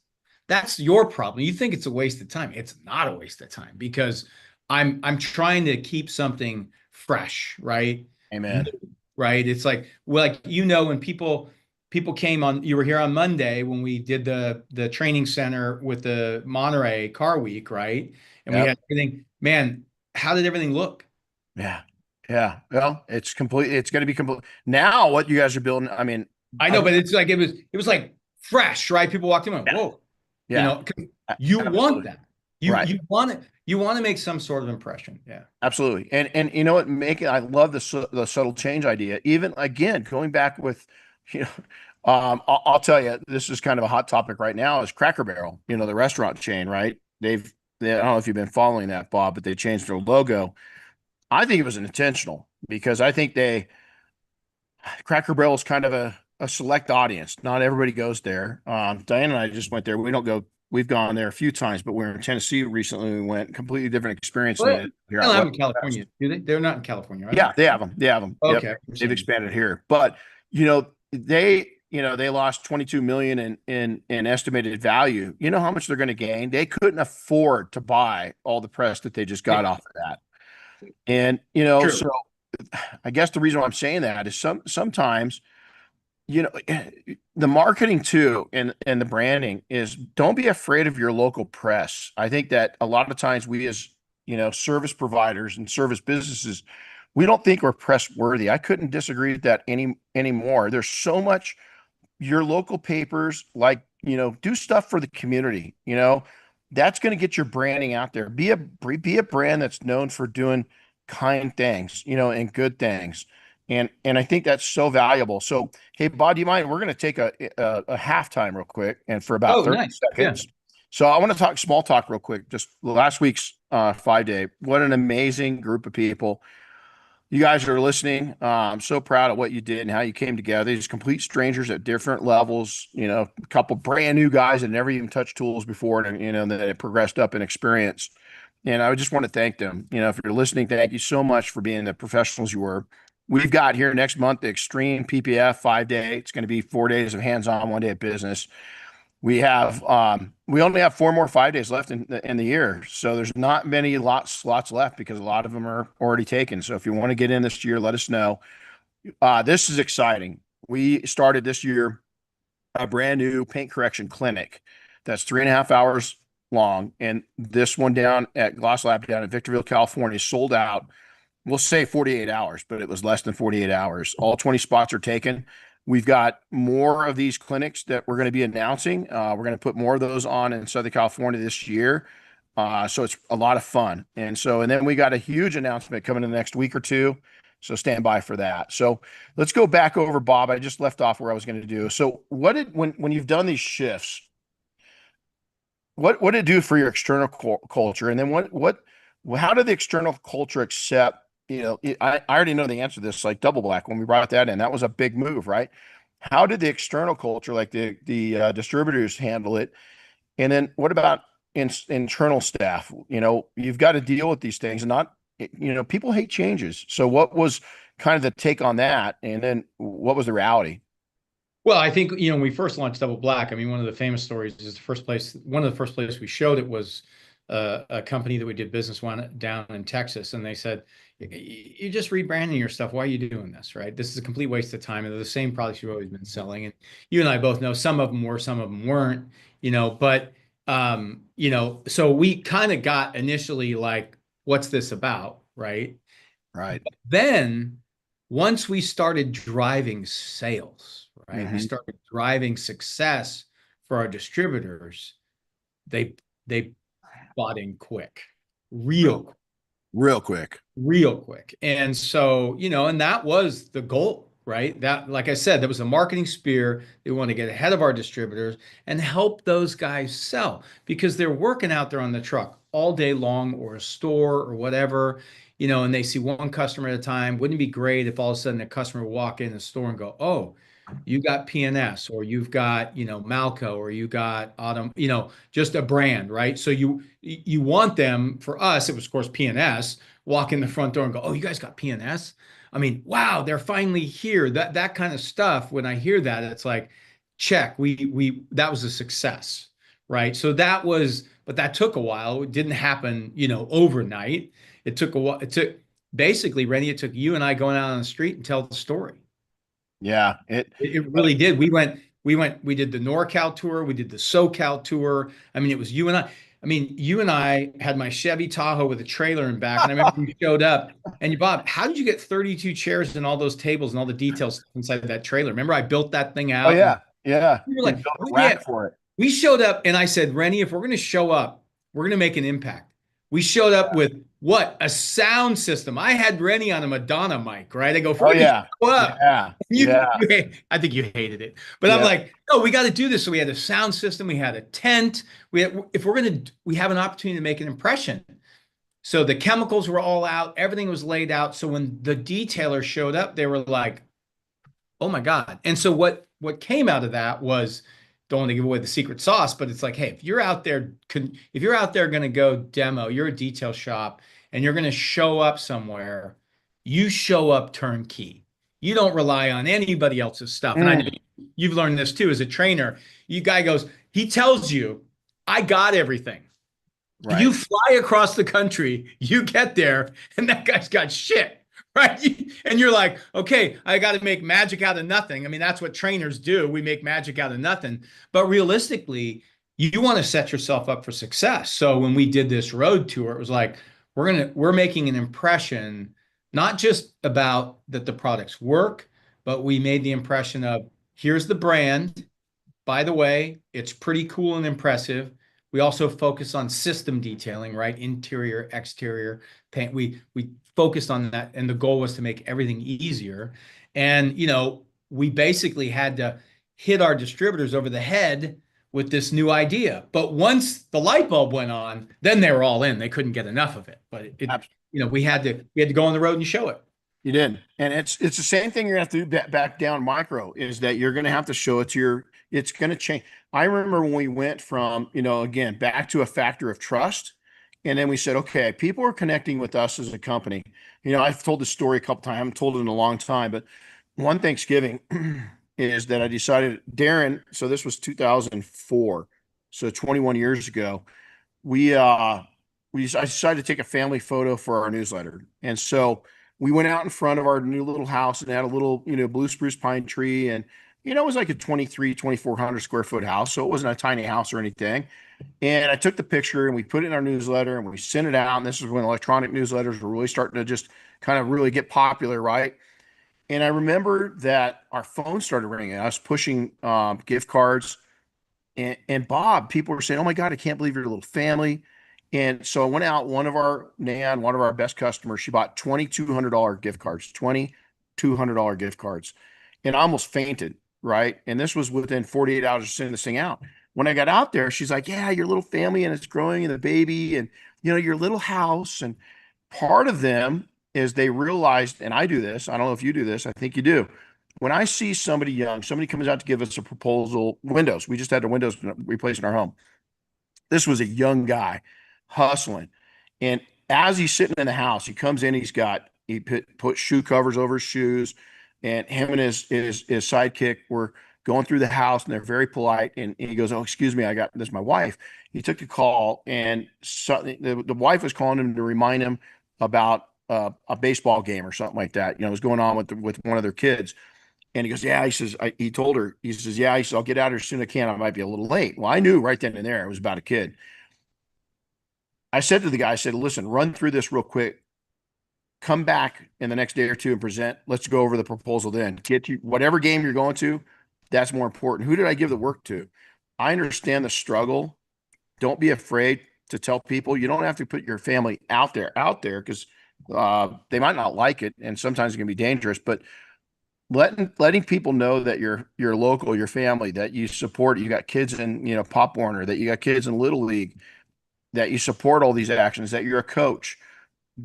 that's your problem. You think it's a waste of time. It's not a waste of time, because I'm trying to keep something fresh, right? New, Amen. right? It's like, well, like, when people came on, you were here on Monday when we did the training center with the Monterey Car Week, right? And we Yep. had everything. Man, how did everything look? Yeah. Yeah. Well, it's complete. It's going to be complete. Now, what you guys are building, I mean, I know, I, but it's like it was like fresh, right? People walked in and went, yeah. whoa, Yeah. 'cause you want Absolutely. that. You Right. you want it, you want to make some sort of impression. Yeah. Absolutely. And you know what, make it, I love the subtle change idea. Even again, going back with, you know, I'll tell you, this is kind of a hot topic right now is Cracker Barrel, the restaurant chain, right? I don't know if you've been following that, Bob, but they changed their logo. I think it was intentional because I think Cracker Barrel is kind of a select audience. Not everybody goes there. Diane and I just went there. We don't go. We've gone there a few times, but we were in Tennessee recently. We went completely different experience than we Well, did here they out don't have them west. in California, do they? They're not in California, are they? Yeah, they have them. They have them. Yep, Okay. I'm they've saying. expanded here, but they lost 22 million in estimated value. You know how much they're going to gain? They couldn't afford to buy all the press that they just got Yeah, off of that, and true. so I guess the reason why I'm saying that is sometimes you know the marketing too and the branding is don't be afraid of your local press. I think that a lot of times we as service providers and service businesses, we don't think we're press worthy. I couldn't disagree with that anymore. There's so much your local papers, like, do stuff for the community. That's going to get your branding out there. Be a brand that's known for doing kind things, and good things. And I think that's so valuable. So, hey, Bob, do you mind? We're going to take a halftime real quick and for about Oh, 30 nice. Yeah. seconds. So I want to talk small talk real quick. Just last week's 5 day. What an amazing group of people you guys are listening. I'm so proud of what you did and how you came together. These complete strangers at different levels, a couple brand new guys that never even touched tools before, and that it progressed up in experience. And I just want to thank them. If you're listening, thank you so much for being the professionals you were. We've got here next month the Extreme PPF 5 day. It's going to be 4 days of hands-on, 1 day of business. We only have 4 more 5 days left in the year, so there's not many slots left because a lot of them are already taken. So if you want to get in this year, let us know. This is exciting. We started this year a brand new paint correction clinic that's 3.5 hours long, and this one down at Gloss Lab down in Victorville, California, sold out. We'll say 48 hours, but it was less than 48 hours. All 20 spots are taken. We've got more of these clinics that we're going to be announcing. We're going to put more of those on in Southern California this year. So it's a lot of fun. And then we got a huge announcement coming in the next week or two. So stand by for that. So let's go back over, Bob. I just left off where I was going to do. So when you've done these shifts, what did it do for your external culture? And then how did the external culture accept, I already know the answer to this, like Double Black, when we brought that in, that was a big move, right? How did the external culture, like the distributors handle it? And then what about internal staff? You've got to deal with these things and not, people hate changes. So what was kind of the take on that? And then what was the reality? Well, I think, when we first launched Double Black, I mean, one of the famous stories is one of the first places we showed it was a company that we did business one down in Texas. And they said, you're just rebranding your stuff. Why are you doing this? Right. This is a complete waste of time. And they're the same products you've always been selling. And you and I both know some of them were, some of them weren't, but, so we kind of got initially like, what's this about? Right. Right. Then once we started driving sales, right, we Mm-hmm. started driving success for our distributors, they bought in quick, real quick, Real quick. real quick. And so, and that was the goal, right? That, like I said, that was a marketing spear. They want to get ahead of our distributors and help those guys sell because they're working out there on the truck all day long or a store or whatever. and they see one customer at a time. Wouldn't it be great if all of a sudden a customer would walk in the store and go, oh, you got PNS, or you've got, Malco, or you got Autumn, just a brand, right? So you want them, for us, it was of course PNS, walk in the front door and go, oh, you guys got PNS? I mean, wow, they're finally here. That kind of stuff, when I hear that, it's like, check, we that was a success, right? So but that took a while. It didn't happen, overnight. It took a while. It took basically, Rennie, it took you and I going out on the street and tell the story. Yeah, It really did. We did the NorCal tour, we did the SoCal tour. I mean, it was you and I. I mean, you and I had my Chevy Tahoe with a trailer in back, and I remember you showed up. And Bob, how did you get 32 chairs and all those tables and all the details inside that trailer? Remember, I built that thing oh out, and yeah, yeah. you were We like, built "Oh a yeah." rack for it. We showed up, and I said, Rennie, if we're going to show up, we're going to make an impact. We showed up with what? A sound system. I had Rennie on a Madonna mic, right? I go, if we're Oh going to yeah, show up, yeah, yeah, I think you hated it, but I'm yeah. like, no, we got to do this. So we had a sound system, we had a tent. If we're going to, we have an opportunity to make an impression. So the chemicals were all out, everything was laid out. So when the detailer showed up, they were like, oh my God. And so what came out of that was, don't want to give away the secret sauce, but it's like, hey, if you're out there going to go demo, you're a detail shop and you're going to show up somewhere, you show up turnkey. You don't rely on anybody else's stuff. And I know Mm, you've learned this too as a trainer. You guy goes, he tells you, I got everything. You right. fly across the country, you get there, and that guy's got shit, right? And you're like, okay, I got to make magic out of nothing. I mean, that's what trainers do. We make magic out of nothing. But realistically, you want to set yourself up for success. So when we did this road tour, it was like, we're making an impression, not just about that the products work, but we made the impression of, here's the brand. By the way, it's pretty cool and impressive. We also focus on system detailing, right? Interior, exterior paint. We focused on that, and the goal was to make everything easier. And we basically had to hit our distributors over the head with this new idea. But once the light bulb went on, then they were all in. They couldn't get enough of it. But we had to go on the road and show it. You did, and it's the same thing you're gonna have to do back down micro. Is that you're gonna have to show it to your. It's gonna change. I remember when we went from again back to a factor of trust, and then we said, okay, people are connecting with us as a company. I've told this story a couple times. I haven't told it in a long time, but one Thanksgiving is that I decided, Darren. So this was 2004, so 21 years ago. We I decided to take a family photo for our newsletter, and so we went out in front of our new little house and had a little, blue spruce pine tree. And, it was like a 2,400 square foot house. So it wasn't a tiny house or anything. And I took the picture and we put it in our newsletter and we sent it out. And this is when electronic newsletters were really starting to just kind of really get popular, right? And I remember that our phone started ringing. I was pushing gift cards. And Bob, people were saying, "Oh my God, I can't believe your little family." And so I went out. Nan, one of our best customers, she bought $2,200 gift cards, $2,200 gift cards, and I almost fainted. Right, and this was within 48 hours of sending this thing out. When I got out there, she's like, "Yeah, your little family, and it's growing, and the baby, and your little house." And part of them is they realized, and I do this. I don't know if you do this. I think you do. When I see somebody young, somebody comes out to give us a proposal, windows, we just had the windows replaced in our home. This was a young guy hustling. And as he's sitting in the house, he comes in, he put shoe covers over his shoes, and him and his sidekick were going through the house, and they're very polite. And he goes, "Oh, excuse me, I got this, my wife." He took the call, and so the wife was calling him to remind him about a baseball game or something like that. Was going on with one of their kids. And he goes, "Yeah." He says, he told her, he says, "Yeah." He says, "I'll get out here as soon as I can. I might be a little late." Well, I knew right then and there it was about a kid. I said to the guy, I said, "Listen, run through this real quick. Come back in the next day or two and present. Let's go over the proposal then. Get you whatever game you're going to. That's more important. Who did I give the work to? I understand the struggle. Don't be afraid to tell people. You don't have to put your family out there because they might not like it, and sometimes it can be dangerous. But letting people know that you're local, your family, that you support. You got kids in Pop Warner, that you got kids in Little League, that you support all these actions, that you're a coach.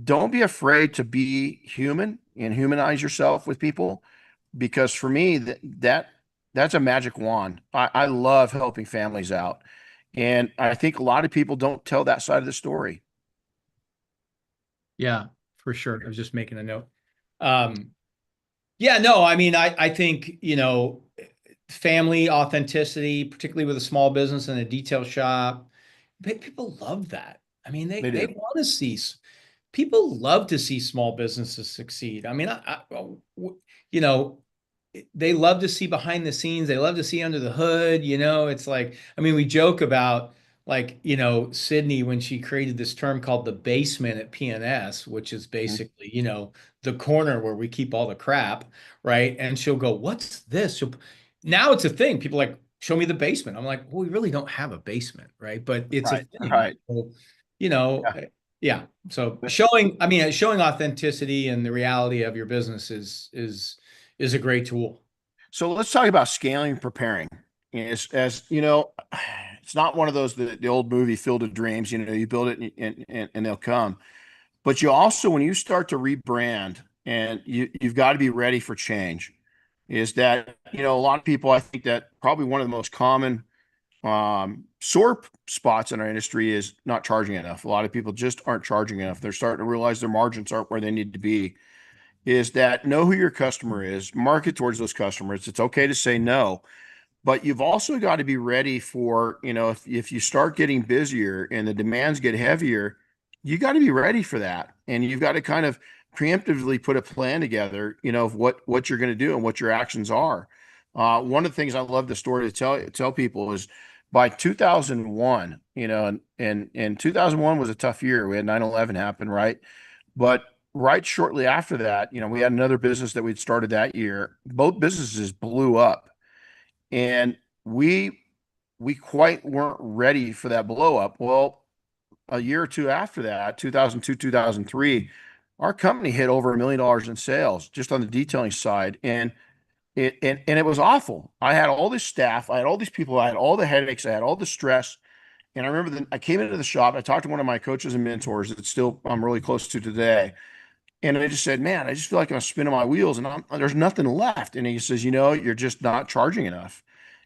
don't be afraid to be human and humanize yourself with people, because for me that's a magic wand. I love helping families out, and I think a lot of people don't tell that side of the story. Yeah, for sure. I was just making a note. Um, yeah, no, I mean, I think, family authenticity, particularly with a small business and a detail shop, people love that. I mean, They they do. want to see people love to see small businesses succeed. I mean, you know, they love to see behind the scenes. They love to see under the hood. It's like, I mean, we joke about like, Sydney when she created this term called the basement at PNS, which is Mhm. basically, the corner where we keep all the crap, right? And she'll go, "What's this?" Now it's a thing. People are like, "Show me the basement." I'm like, "Well, we really don't have a basement, right?" But it's a Right, thing. right. So, you know, Yeah. yeah. So But showing authenticity and the reality of your business is a great tool. so let's talk about scaling and preparing. As you know, it's not one of those the old movie Field of Dreams. You build it and they'll come. But you also, when you start to rebrand, and you've got to be ready for change, is that, a lot of people, I think that probably one of the most common sore spots in our industry is not charging enough. A lot of people just aren't charging enough. They're starting to realize their margins aren't where they need to be. Is that know who your customer is, market towards those customers. It's okay to say no, but you've also got to be ready for, if you start getting busier and the demands get heavier, you got to be ready for that. And you've got to kind of preemptively put a plan together, of what you're going to do and what your actions are. One of the things I love the story to tell people is by 2001, and 2001 was a tough year. We had 9/11 happen, right? But right shortly after that, we had another business that we'd started that year. Both businesses blew up, and we quite weren't ready for that blow up. Well, a year or two after that, 2002, 2003, our company hit over $1 million in sales just on the detailing side, and it was awful. I had all this staff, I had all these people, I had all the headaches, I had all the stress. And I remember that I came into the shop, I talked to one of my coaches and mentors that still I'm really close to today. And I just said, man, I just feel like I'm spinning my wheels and there's nothing left. And he says, you're just not charging enough.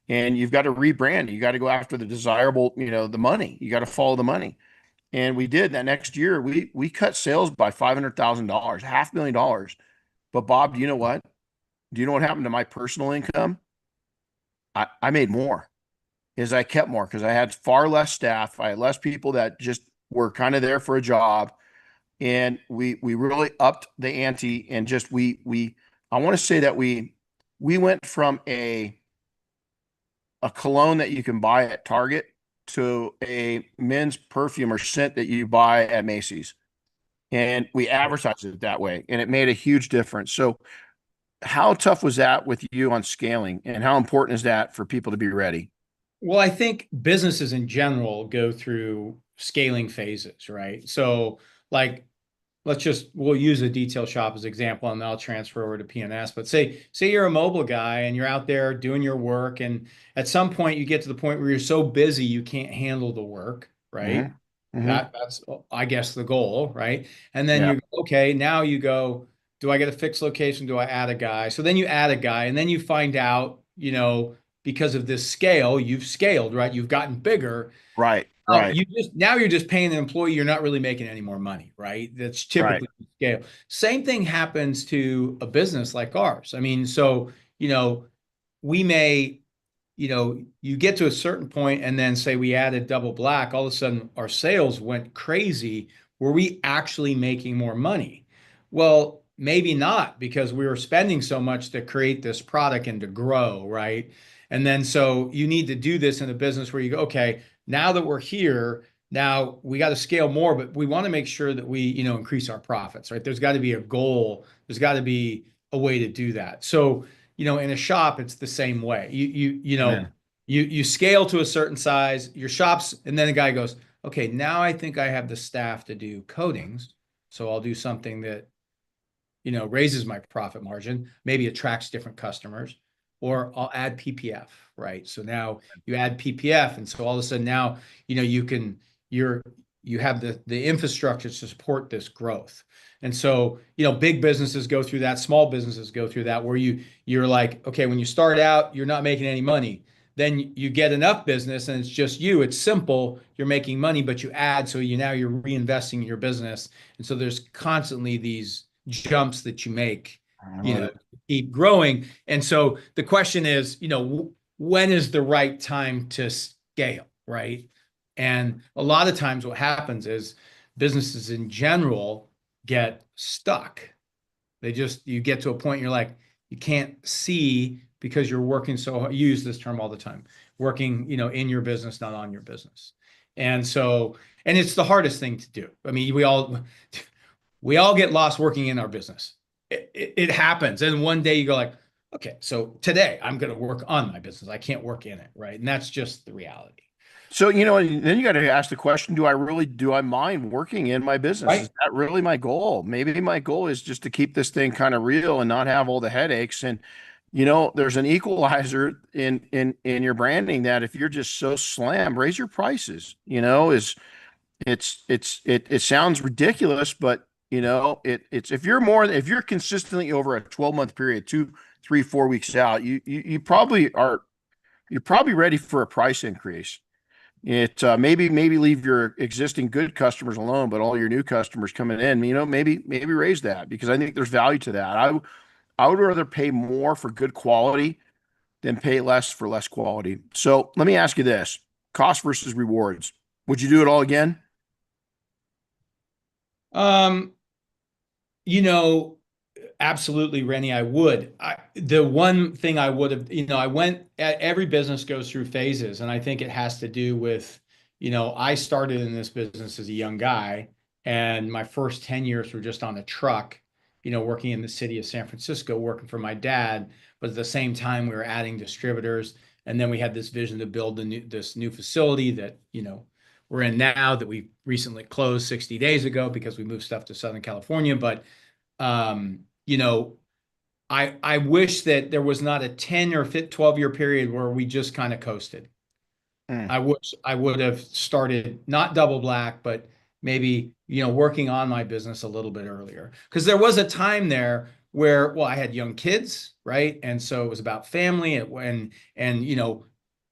And you've got to rebrand. You got to go after the desirable, the money. You got to follow the money. And we did that next year. We cut sales by $500,000, $500,000. But Bob, do you know what? Do you know what happened to my personal income? I made more, is I kept more because I had far less staff. I had less people that just were kind of there for a job, and we really upped the ante, and just we I want to say that we went from a cologne that you can buy at Target to a men's perfume or scent that you buy at Macy's, and we advertised it that way, and it made a huge difference. So how tough was that with you on scaling, and how important is that for people to be ready? Well, I think businesses in general go through scaling phases, right? So, like, we'll use a detail shop as example, and then I'll transfer over to PNS. But say you're a mobile guy and you're out there doing your work, and at some point you get to the point where you're so busy you can't handle the work, right? Mm-hmm. Mm-hmm. That's, I guess, the goal, right? And then Yeah. you okay, now you go, do I get a fixed location? Do I add a guy? So then you add a guy, and then you find out, because of this scale, you've scaled, right? You've gotten bigger. Right. Right. Now you're just paying the employee. You're not really making any more money, right? That's Right. typically the scale. Same thing happens to a business like ours. I mean, so we may, you get to a certain point and then say we added double black, all of a sudden our sales went crazy. Were we actually making more money? Well, maybe not because we were spending so much to create this product and to grow, right? And then so you need to do this in a business where you go, okay, now that we're here, now we got to scale more, but we want to make sure that we, increase our profits, right? There's got to be a goal. There's got to be a way to do that. So, in a shop, it's the same way. Man. You scale to a certain size, your shops, and then the guy goes, okay, now I think I have the staff to do coatings. So I'll do something that, raises my profit margin, maybe attracts different customers, or I'll add PPF, right? So now you add PPF, and so all of a sudden now, you can you're you have the infrastructure to support this growth. And so, big businesses go through that, small businesses go through that, where you're like, okay, when you start out, you're not making any money. Then you get enough business and it's just you. It's simple. You're making money, but you add, so you're reinvesting in your business. And so there's constantly these jumps that you make, I you love know, it. keep growing. And so the question is, when is the right time to scale, right? And a lot of times what happens is businesses in general get stuck. You get to a point you're like, you can't see because you're working so hard. You use this term all the time, working, in your business, not on your business. And so, and it's the hardest thing to do. I mean, we all get lost working in our business. It happens. And one day you go like, okay, so today I'm going to work on my business. I can't work in it. Right. And that's just the reality. So, then you got to ask the question, do I mind working in my business? Is Right. that really my goal? Maybe my goal is just to keep this thing kind of real and not have all the headaches. And, there's an equalizer in your branding that if you're just so slammed, raise your prices, it sounds ridiculous, but if you're consistently over a 12-month period, 2, 3, 4 weeks out, you're probably ready for a price increase. Maybe leave your existing good customers alone, but all your new customers coming in, maybe raise that, because I think there's value to that. I would rather pay more for good quality than pay less for less quality. So let me ask you this: cost versus rewards. Would you do it all again? Um, you know, Absolutely, Rennie, I would. The one thing I would have, every business goes through phases, and I think it has to do with, I started in this business as a young guy, and my first 10 years were just on a truck, working in the city of San Francisco, working for my dad. But at the same time, we were adding distributors, and then we had this vision to build this new facility that, we're in now, that we recently closed 60 days ago because we moved stuff to Southern California. But I wish that there was not a 10 or 12-year period where we just kind of coasted. Mm. I wish I would have started not double black, but maybe, working on my business a little bit earlier. Because there was a time there where, well, I had young kids, right? And so it was about family and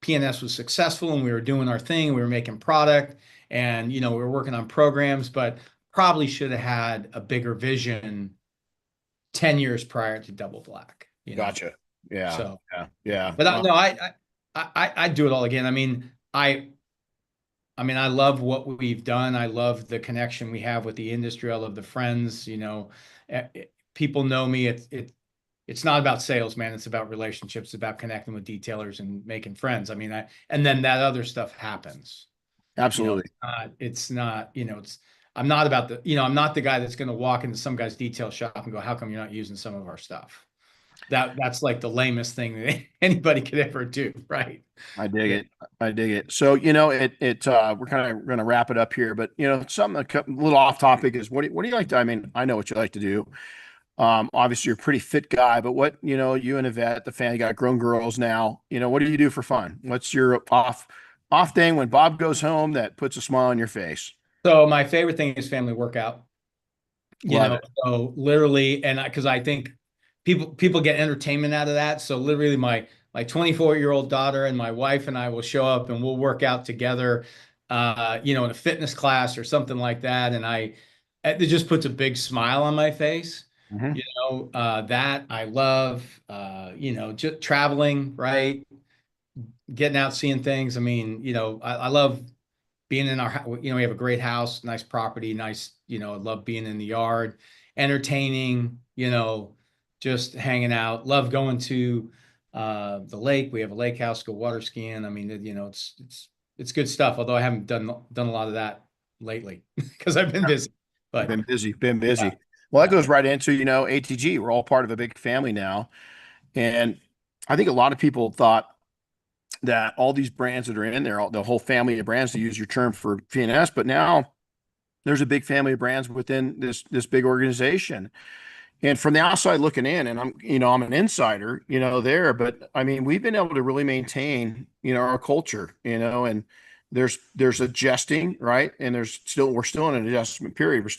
PNS was successful and we were doing our thing, we were making product and we were working on programs, but probably should have had a bigger vision 10 years prior to double black. Gotcha. Yeah. So, Yeah. Yeah. but no, I do it all again. I mean, I love what we've done. I love the connection we have with the industry. I love the friends, people know me. It's not about sales, man. It's about relationships. It's about connecting with detailers and making friends. And then that other stuff happens. Absolutely. It's not, I'm not about I'm not the guy that's going to walk into some guy's detail shop and go, how come you're not using some of our stuff? That's like the lamest thing that anybody could ever do, right? I dig Yeah. it. I dig it. So, we're kind of going to wrap it up here, but something a little off topic is what do you like to, I mean, I know what you like to do. Obviously you're a pretty fit guy, but you and Yvette, the family, got grown girls now, what do you do for fun? What's your off thing when Bob goes home that puts a smile on your face? So my favorite thing is family workout. Love it. So literally, and because I think people get entertainment out of that. So literally, my 24-year-old daughter and my wife and I will show up and we'll work out together, in a fitness class or something like that. And it just puts a big smile on my face. Mhm. That I love. Just traveling, right? Getting out, seeing things. I love being in we have a great house, nice property, nice, I love being in the yard, entertaining, just hanging out. Love going to the lake. We have a lake house, go water skiing. It's good stuff. Although I haven't done a lot of that lately because I've been busy. But Been yeah, busy. Well, that yeah. goes right into, ATG. We're all part of a big family now. And I think a lot of people thought that all these brands that are in there, the whole family of brands, to use your term for PNS, but now there's a big family of brands within this big organization. And from the outside looking in, and I'm an insider, there, but I mean, we've been able to really maintain, our culture, and there's adjusting, right? And we're still in an adjustment period. We're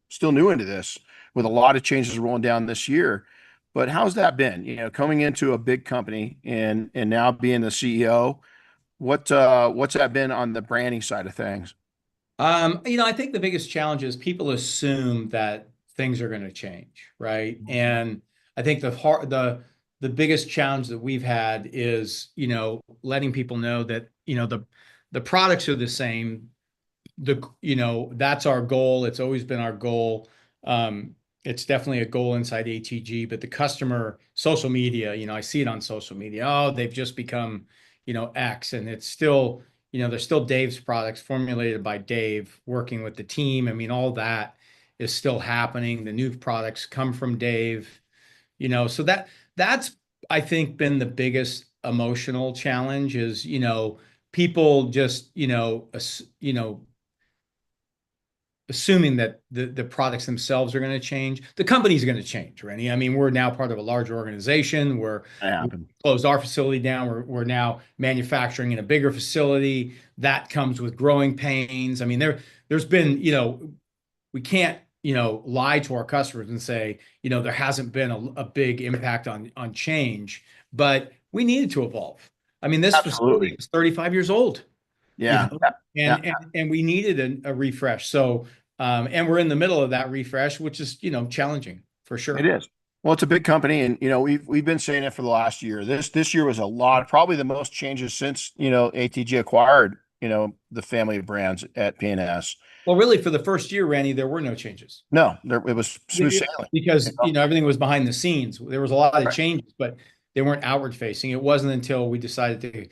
still new into this with a lot of changes rolling down this year. But how's that been? Coming into a big company and now being the CEO, what's that been on the branding side of things? I think the biggest challenge is people assume that things are going to change, right? And I think the biggest challenge that we've had is, letting people know that, the products are the same. That's our goal. It's always been our goal. It's definitely a goal inside ATG, but the customer social media, I see it on social media. Oh, they've just become, X, and it's still, they're still Dave's products formulated by Dave working with the team. I mean, all that is still happening. The new products come from Dave, so that's, I think, been the biggest emotional challenge is, people just, assuming that the products themselves are going to change. The company's going to change, Rennie. I mean, we're now part of a larger organization. We Happened. closed our facility down. We're now manufacturing in a bigger facility. That comes with growing pains. I mean, there's been, we can't, lie to our customers and say, there hasn't been a big impact on change, but we needed to evolve. I mean, this facility Absolutely. is 35 years old, you Yeah. know, Yeah. and Yeah. and we needed a refresh. So, and we're in the middle of that refresh, which is, challenging for It sure. is. Well, it's a big company, and we've been saying it for the last year. This year was a lot, probably the most changes since ATG acquired the family of brands at P&S. Well, really, for the first year, Randy, there were no changes. No, it was smooth sailing. Because everything was behind the scenes. There was a lot of Right. changes, but they weren't outward facing. It wasn't until we decided to,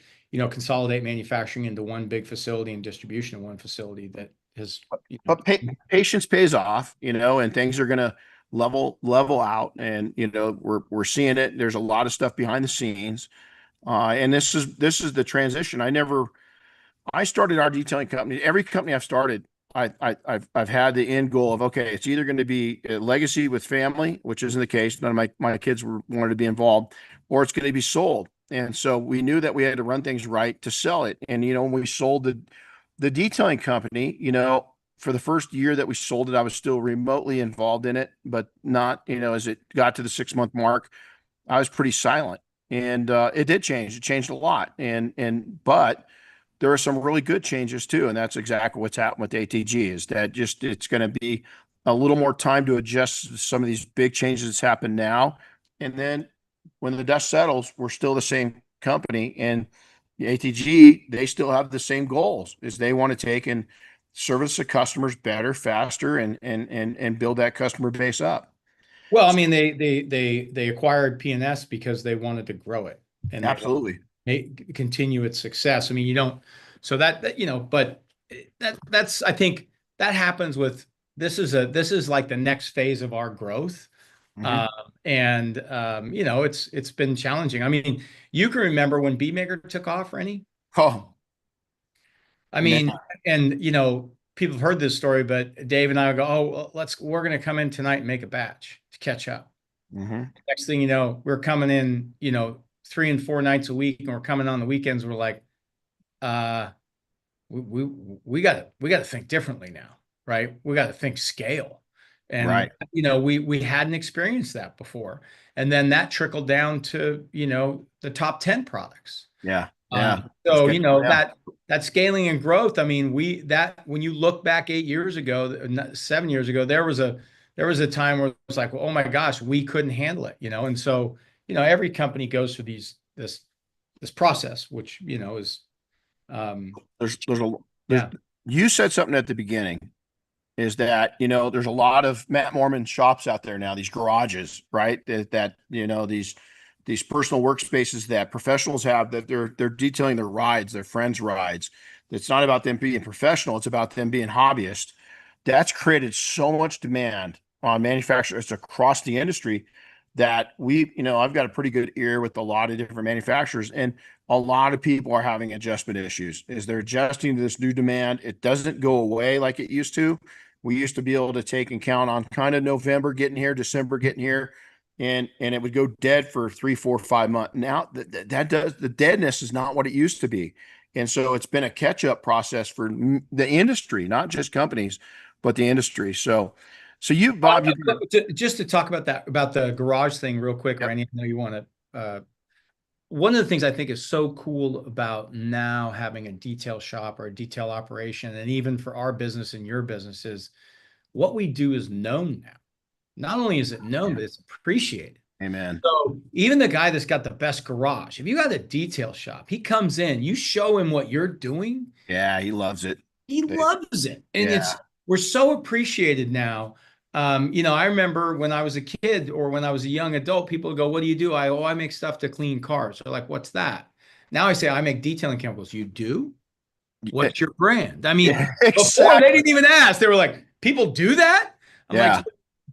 consolidate manufacturing into one big facility and distribution in one facility that has, But patience pays off, and things are gonna level out, and we're seeing it. There's a lot of stuff behind the scenes, and this is the transition. I started our detailing company. Every company I've started, I've had the end goal of, okay, it's either going to be a legacy with family, which isn't the case. None of my kids wanted to be involved, or it's going to be sold. And so we knew that we had to run things right to sell it. And when we sold the detailing company, for the first year that we sold it, I was still remotely involved in it, but not, as it got to the 6 month mark, I was pretty silent. And it did change. It changed a lot. But there are some really good changes too, and that's exactly what's happened with ATG. Is that just it's going to be a little more time to adjust to some of these big changes that's happened now, and then when the dust settles, we're still the same company, and the ATG, they still have the same goals. Is they want to take and service the customers better, faster, and build that customer base up. well, I mean, they acquired PNS because they wanted to grow it and they want Absolutely. to continue its success. I mean, you don't, so but that's, I think that happens with, this is like the next phase of our growth. Mhm. Um, and it's been challenging. I mean, you can remember when B Maker took off, Rennie? Oh I man. mean, and people have heard this story, but Dave and I go, oh, well, we're going to come in tonight and make a batch to catch up. Hmm. Next thing you know, we're coming in, 3 and 4 nights a week, and we're coming on the weekends. We're like, uh, we got to think differently now, right? We got to think scale. And Right. we hadn't experienced that before. And then that trickled down to, the top 10 products. Yeah. Yeah. It's So good. Yeah. that scaling and growth, I mean, when you look back 8 years ago, 7 years ago, there was a time where it was like, well, oh my gosh, we couldn't handle it, and so every company goes through this process, which is There's a there's yeah. you said something at the beginning, is that there's a lot of Matt Mormon shops out there now, these garages, right? These personal workspaces that professionals have, that they're detailing their rides, their friends' rides. It's not about them being professional, it's about them being hobbyists. That's created so much demand on manufacturers across the industry that I've got a pretty good ear with a lot of different manufacturers, and a lot of people are having adjustment issues. Is they're adjusting to this new demand. It doesn't go away like it used to. We used to be able to take and count on kind of November getting here, December getting here. and it would go dead for 3, 4, 5 months. Now the deadness is not what it used to be. And so it's been a catch up process for the industry, not just companies, but the industry. So you, Bob, you Just to talk about that, about the garage thing real quick, yep, Randy, I know you want to, one of the things I think is so cool about now having a detail shop or a detail operation, and even for our business and your business, is what we do is known now. Not only is it known, yeah, but it's appreciated. amen. So even the guy that's got the best garage, if you got a detail shop, he comes in, you show him what you're doing, Yeah, he loves it. he loves it. And Yeah, we're so appreciated now. I remember when I was a kid or when I was a young adult, people would go, "What do you do?" I make stuff to clean cars. They're like, "What's that?" Now I say, "I make detailing chemicals." You do? yeah, What's your brand? I mean, yeah, before they exactly. didn't even ask. They were like, "People do that?" I'm like,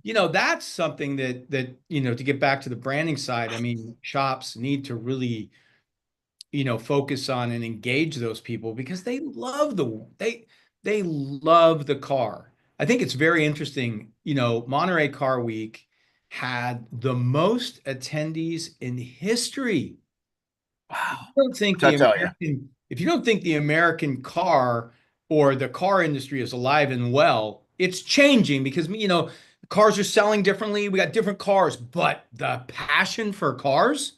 Yeah, that's something that to get back to the branding side, I mean, shops need to really, focus on and engage those people because they love the car. I think it's very interesting. Monterey Car Week had the most attendees in history. wow. If you don't think I the tell you, American, if you don't think the American car or the car industry is alive and well, it's changing because cars are selling differently. We got different cars, but the passion for cars,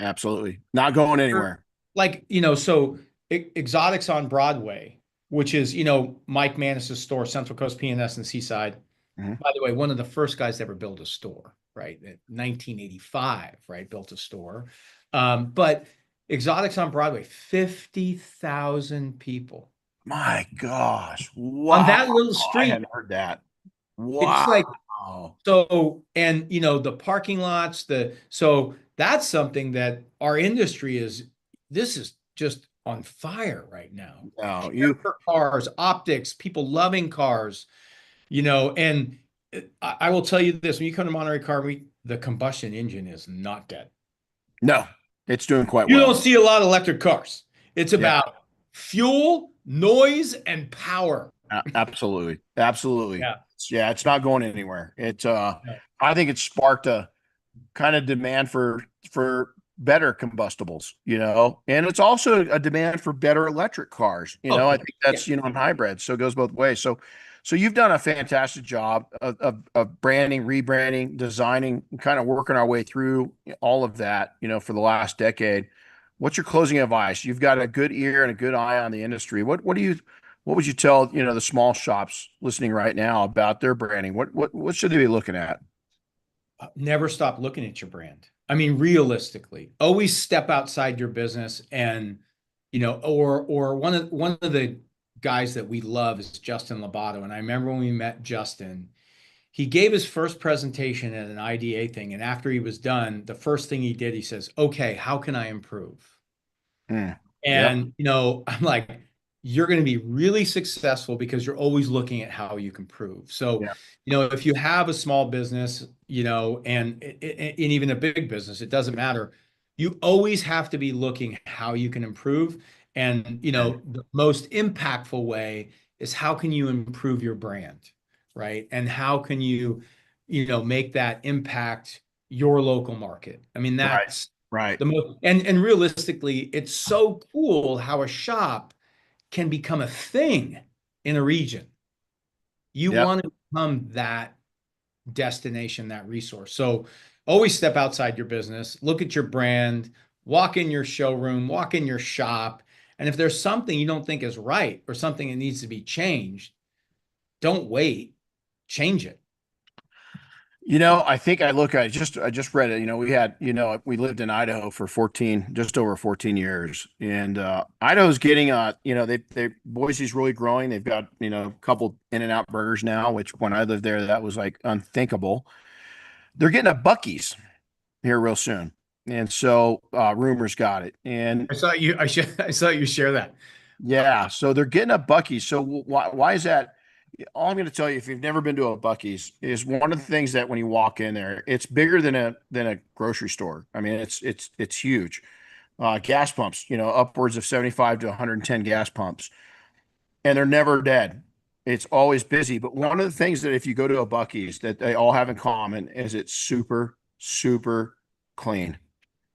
absolutely not going anywhere. like so Exotics on Broadway, which is Mike Manis's store, Central Coast P&S and Seaside. Mhm. By the way, one of the first guys to ever build a store, right? In 1985, right? Built a store. But Exotics on Broadway, 50,000 people My gosh, on wow! that little I street. hadn't heard that. It's like, Wow. so, and the parking lots, so that's something that our industry this is just on fire right now. No, Care for cars, optics, people loving cars, and I will tell you this, when you come to Monterey Car Week, the combustion engine is not dead. no, it's doing quite You don't well. see a lot of electric cars. It's Yeah, about fuel, noise, and power. absolutely, absolutely. Yeah. Yeah, it's not going anywhere. No. I think it's sparked a kind of demand for better combustibles, and it's also a demand for better electric cars. Oh, I yeah. think Yeah. that's in hybrid, so it goes both ways. So you've done a fantastic job of branding, rebranding, designing, and kind of working our way through all of that, for the last decade. What's your closing advice? You've got a good ear and a good eye on the industry. What would you tell, the small shops listening right now about their branding? What should they be looking at? Never stop looking at your brand. I mean, realistically, always step outside your business and, or one of the guys that we love is Justin Labato. And I remember when we met Justin, he gave his first presentation at an IDA thing. And after he was done, the first thing he did, he says, "Okay, how can I improve?" Hmm. Yep. And, I'm like, you're going to be really successful because you're always looking at how you can improve. So, Yeah. if you have a small business, and even a big business, it doesn't matter. You always have to be looking how you can improve. And, the most impactful way is how can you improve your brand, right? And how can you, make that impact your local market? I mean, Right. that's Right. the most, and realistically, it's so cool how a shop can become a thing in a region. You Yep. want to become that destination, that resource. So always step outside your business, look at your brand, walk in your showroom, walk in your shop. And if there's something you don't think is right or something that needs to be changed, don't wait, change it. I think I just read it. We lived in Idaho for just over 14 years. And Idaho's getting they Boise's really growing. They've got, a couple In-N-Out burgers now, which when I lived there, that was like unthinkable. They're getting a Bucky's here real soon. And so rumors got it. And I saw you share that. yeah, so they're getting a Bucky's. So why is that? All I'm going to tell you, if you've never been to a Bucky's, is one of the things that when you walk in there, it's bigger than a grocery store. I mean, it's huge. Gas pumps, upwards of 75 to 110 gas pumps, and they're never dead. It's always busy. But one of the things that if you go to a Bucky's that they all have in common is it's super, super clean.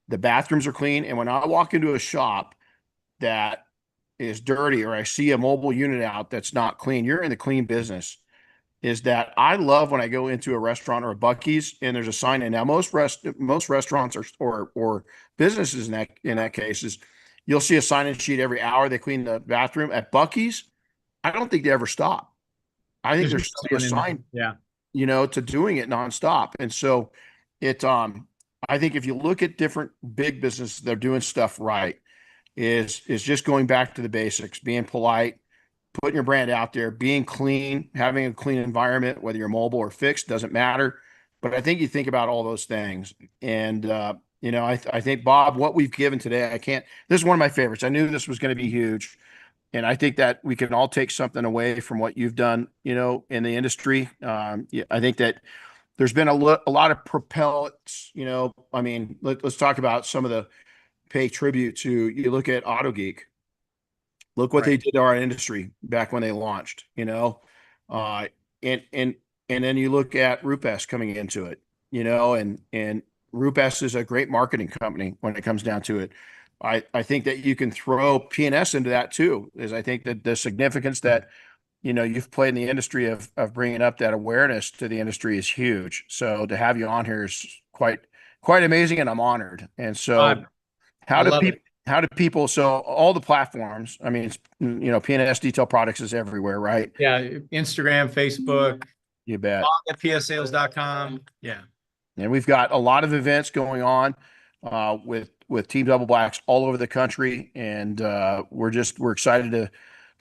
The bathrooms are clean. And when I walk into a shop that is dirty or I see a mobile unit out that's not clean, you're in the clean business. Is that I love when I go into a restaurant or a Bucky's and there's a sign in. Now most restaurants or businesses in that case is you'll see a sign-in sheet every hour they clean the bathroom. At Bucky's, I don't think they ever stop. I think There's there's just somebody one in there. assigned, Yeah. to doing it nonstop. And so it I think if you look at different big businesses, they're doing stuff right, is just going back to the basics, being polite, putting your brand out there, being clean, having a clean environment, whether you're mobile or fixed, doesn't matter. But I think you think about all those things. And, I think, Bob, what we've given today, this is one of my favorites. I knew this was going to be huge. And I think that we can all take something away from what you've done, in the industry. Yeah, I think that there's been a lot of propellants, I mean, let's talk about some of the pay tribute to, you look at AutoGeek. Look what they Right. did to our industry back when they launched, uh, and then you look at Rupes coming into it, and Rupes is a great marketing company when it comes down to it. I think that you can throw P&S into that too, is I think that the significance that you've played in the industry of bringing up that awareness to the industry is huge. So to have you on here is quite amazing, and I'm honored. And so I how do love it. people so all the platforms, I mean, it's, P&S Detail Products is everywhere, right? Yeah. Instagram, Facebook, You bet. blog at psales.com. Yeah. And we've got a lot of events going on with Team Double Blacks all over the country, and we're excited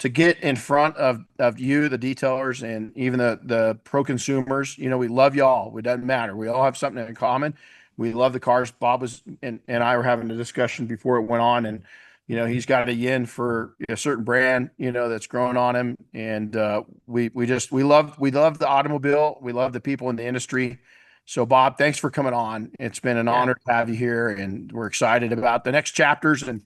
to get in front of you, the detailers, and even the pro consumers. We love y'all. It doesn't matter. We all have something in common. We love the cars. Bob was and I were having a discussion before it went on, and he's got a yin for a certain brand that's growing on him, and we love the automobile. We love the people in the industry. So, Bob, thanks for coming on. It's been an Yeah. honor to have you here, and we're excited about the next chapters. And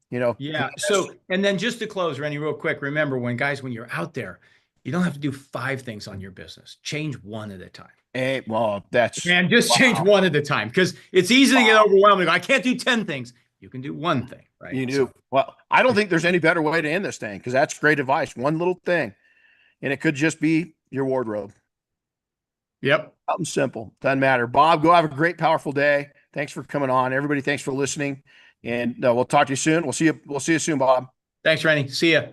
Yeah. So, and then just to close, Rennie, real quick, remember when you're out there, you don't have to do 5 things on your business. Change one at a time. hey, well, that's And just change wow. one at a time, because it's easy to get overwhelmed. I can't do 10 things. You can do one thing, right? You do. So, Well, I don't think there's any better way to end this thing, because that's great advice. One little thing, and it could just be your wardrobe. yep. Something simple. Doesn't matter. Bob, go have a great, powerful day. Thanks for coming on. Everybody, thanks for listening. And we'll talk to you soon. We'll see you soon, Bob. Thanks, Rennie. See ya.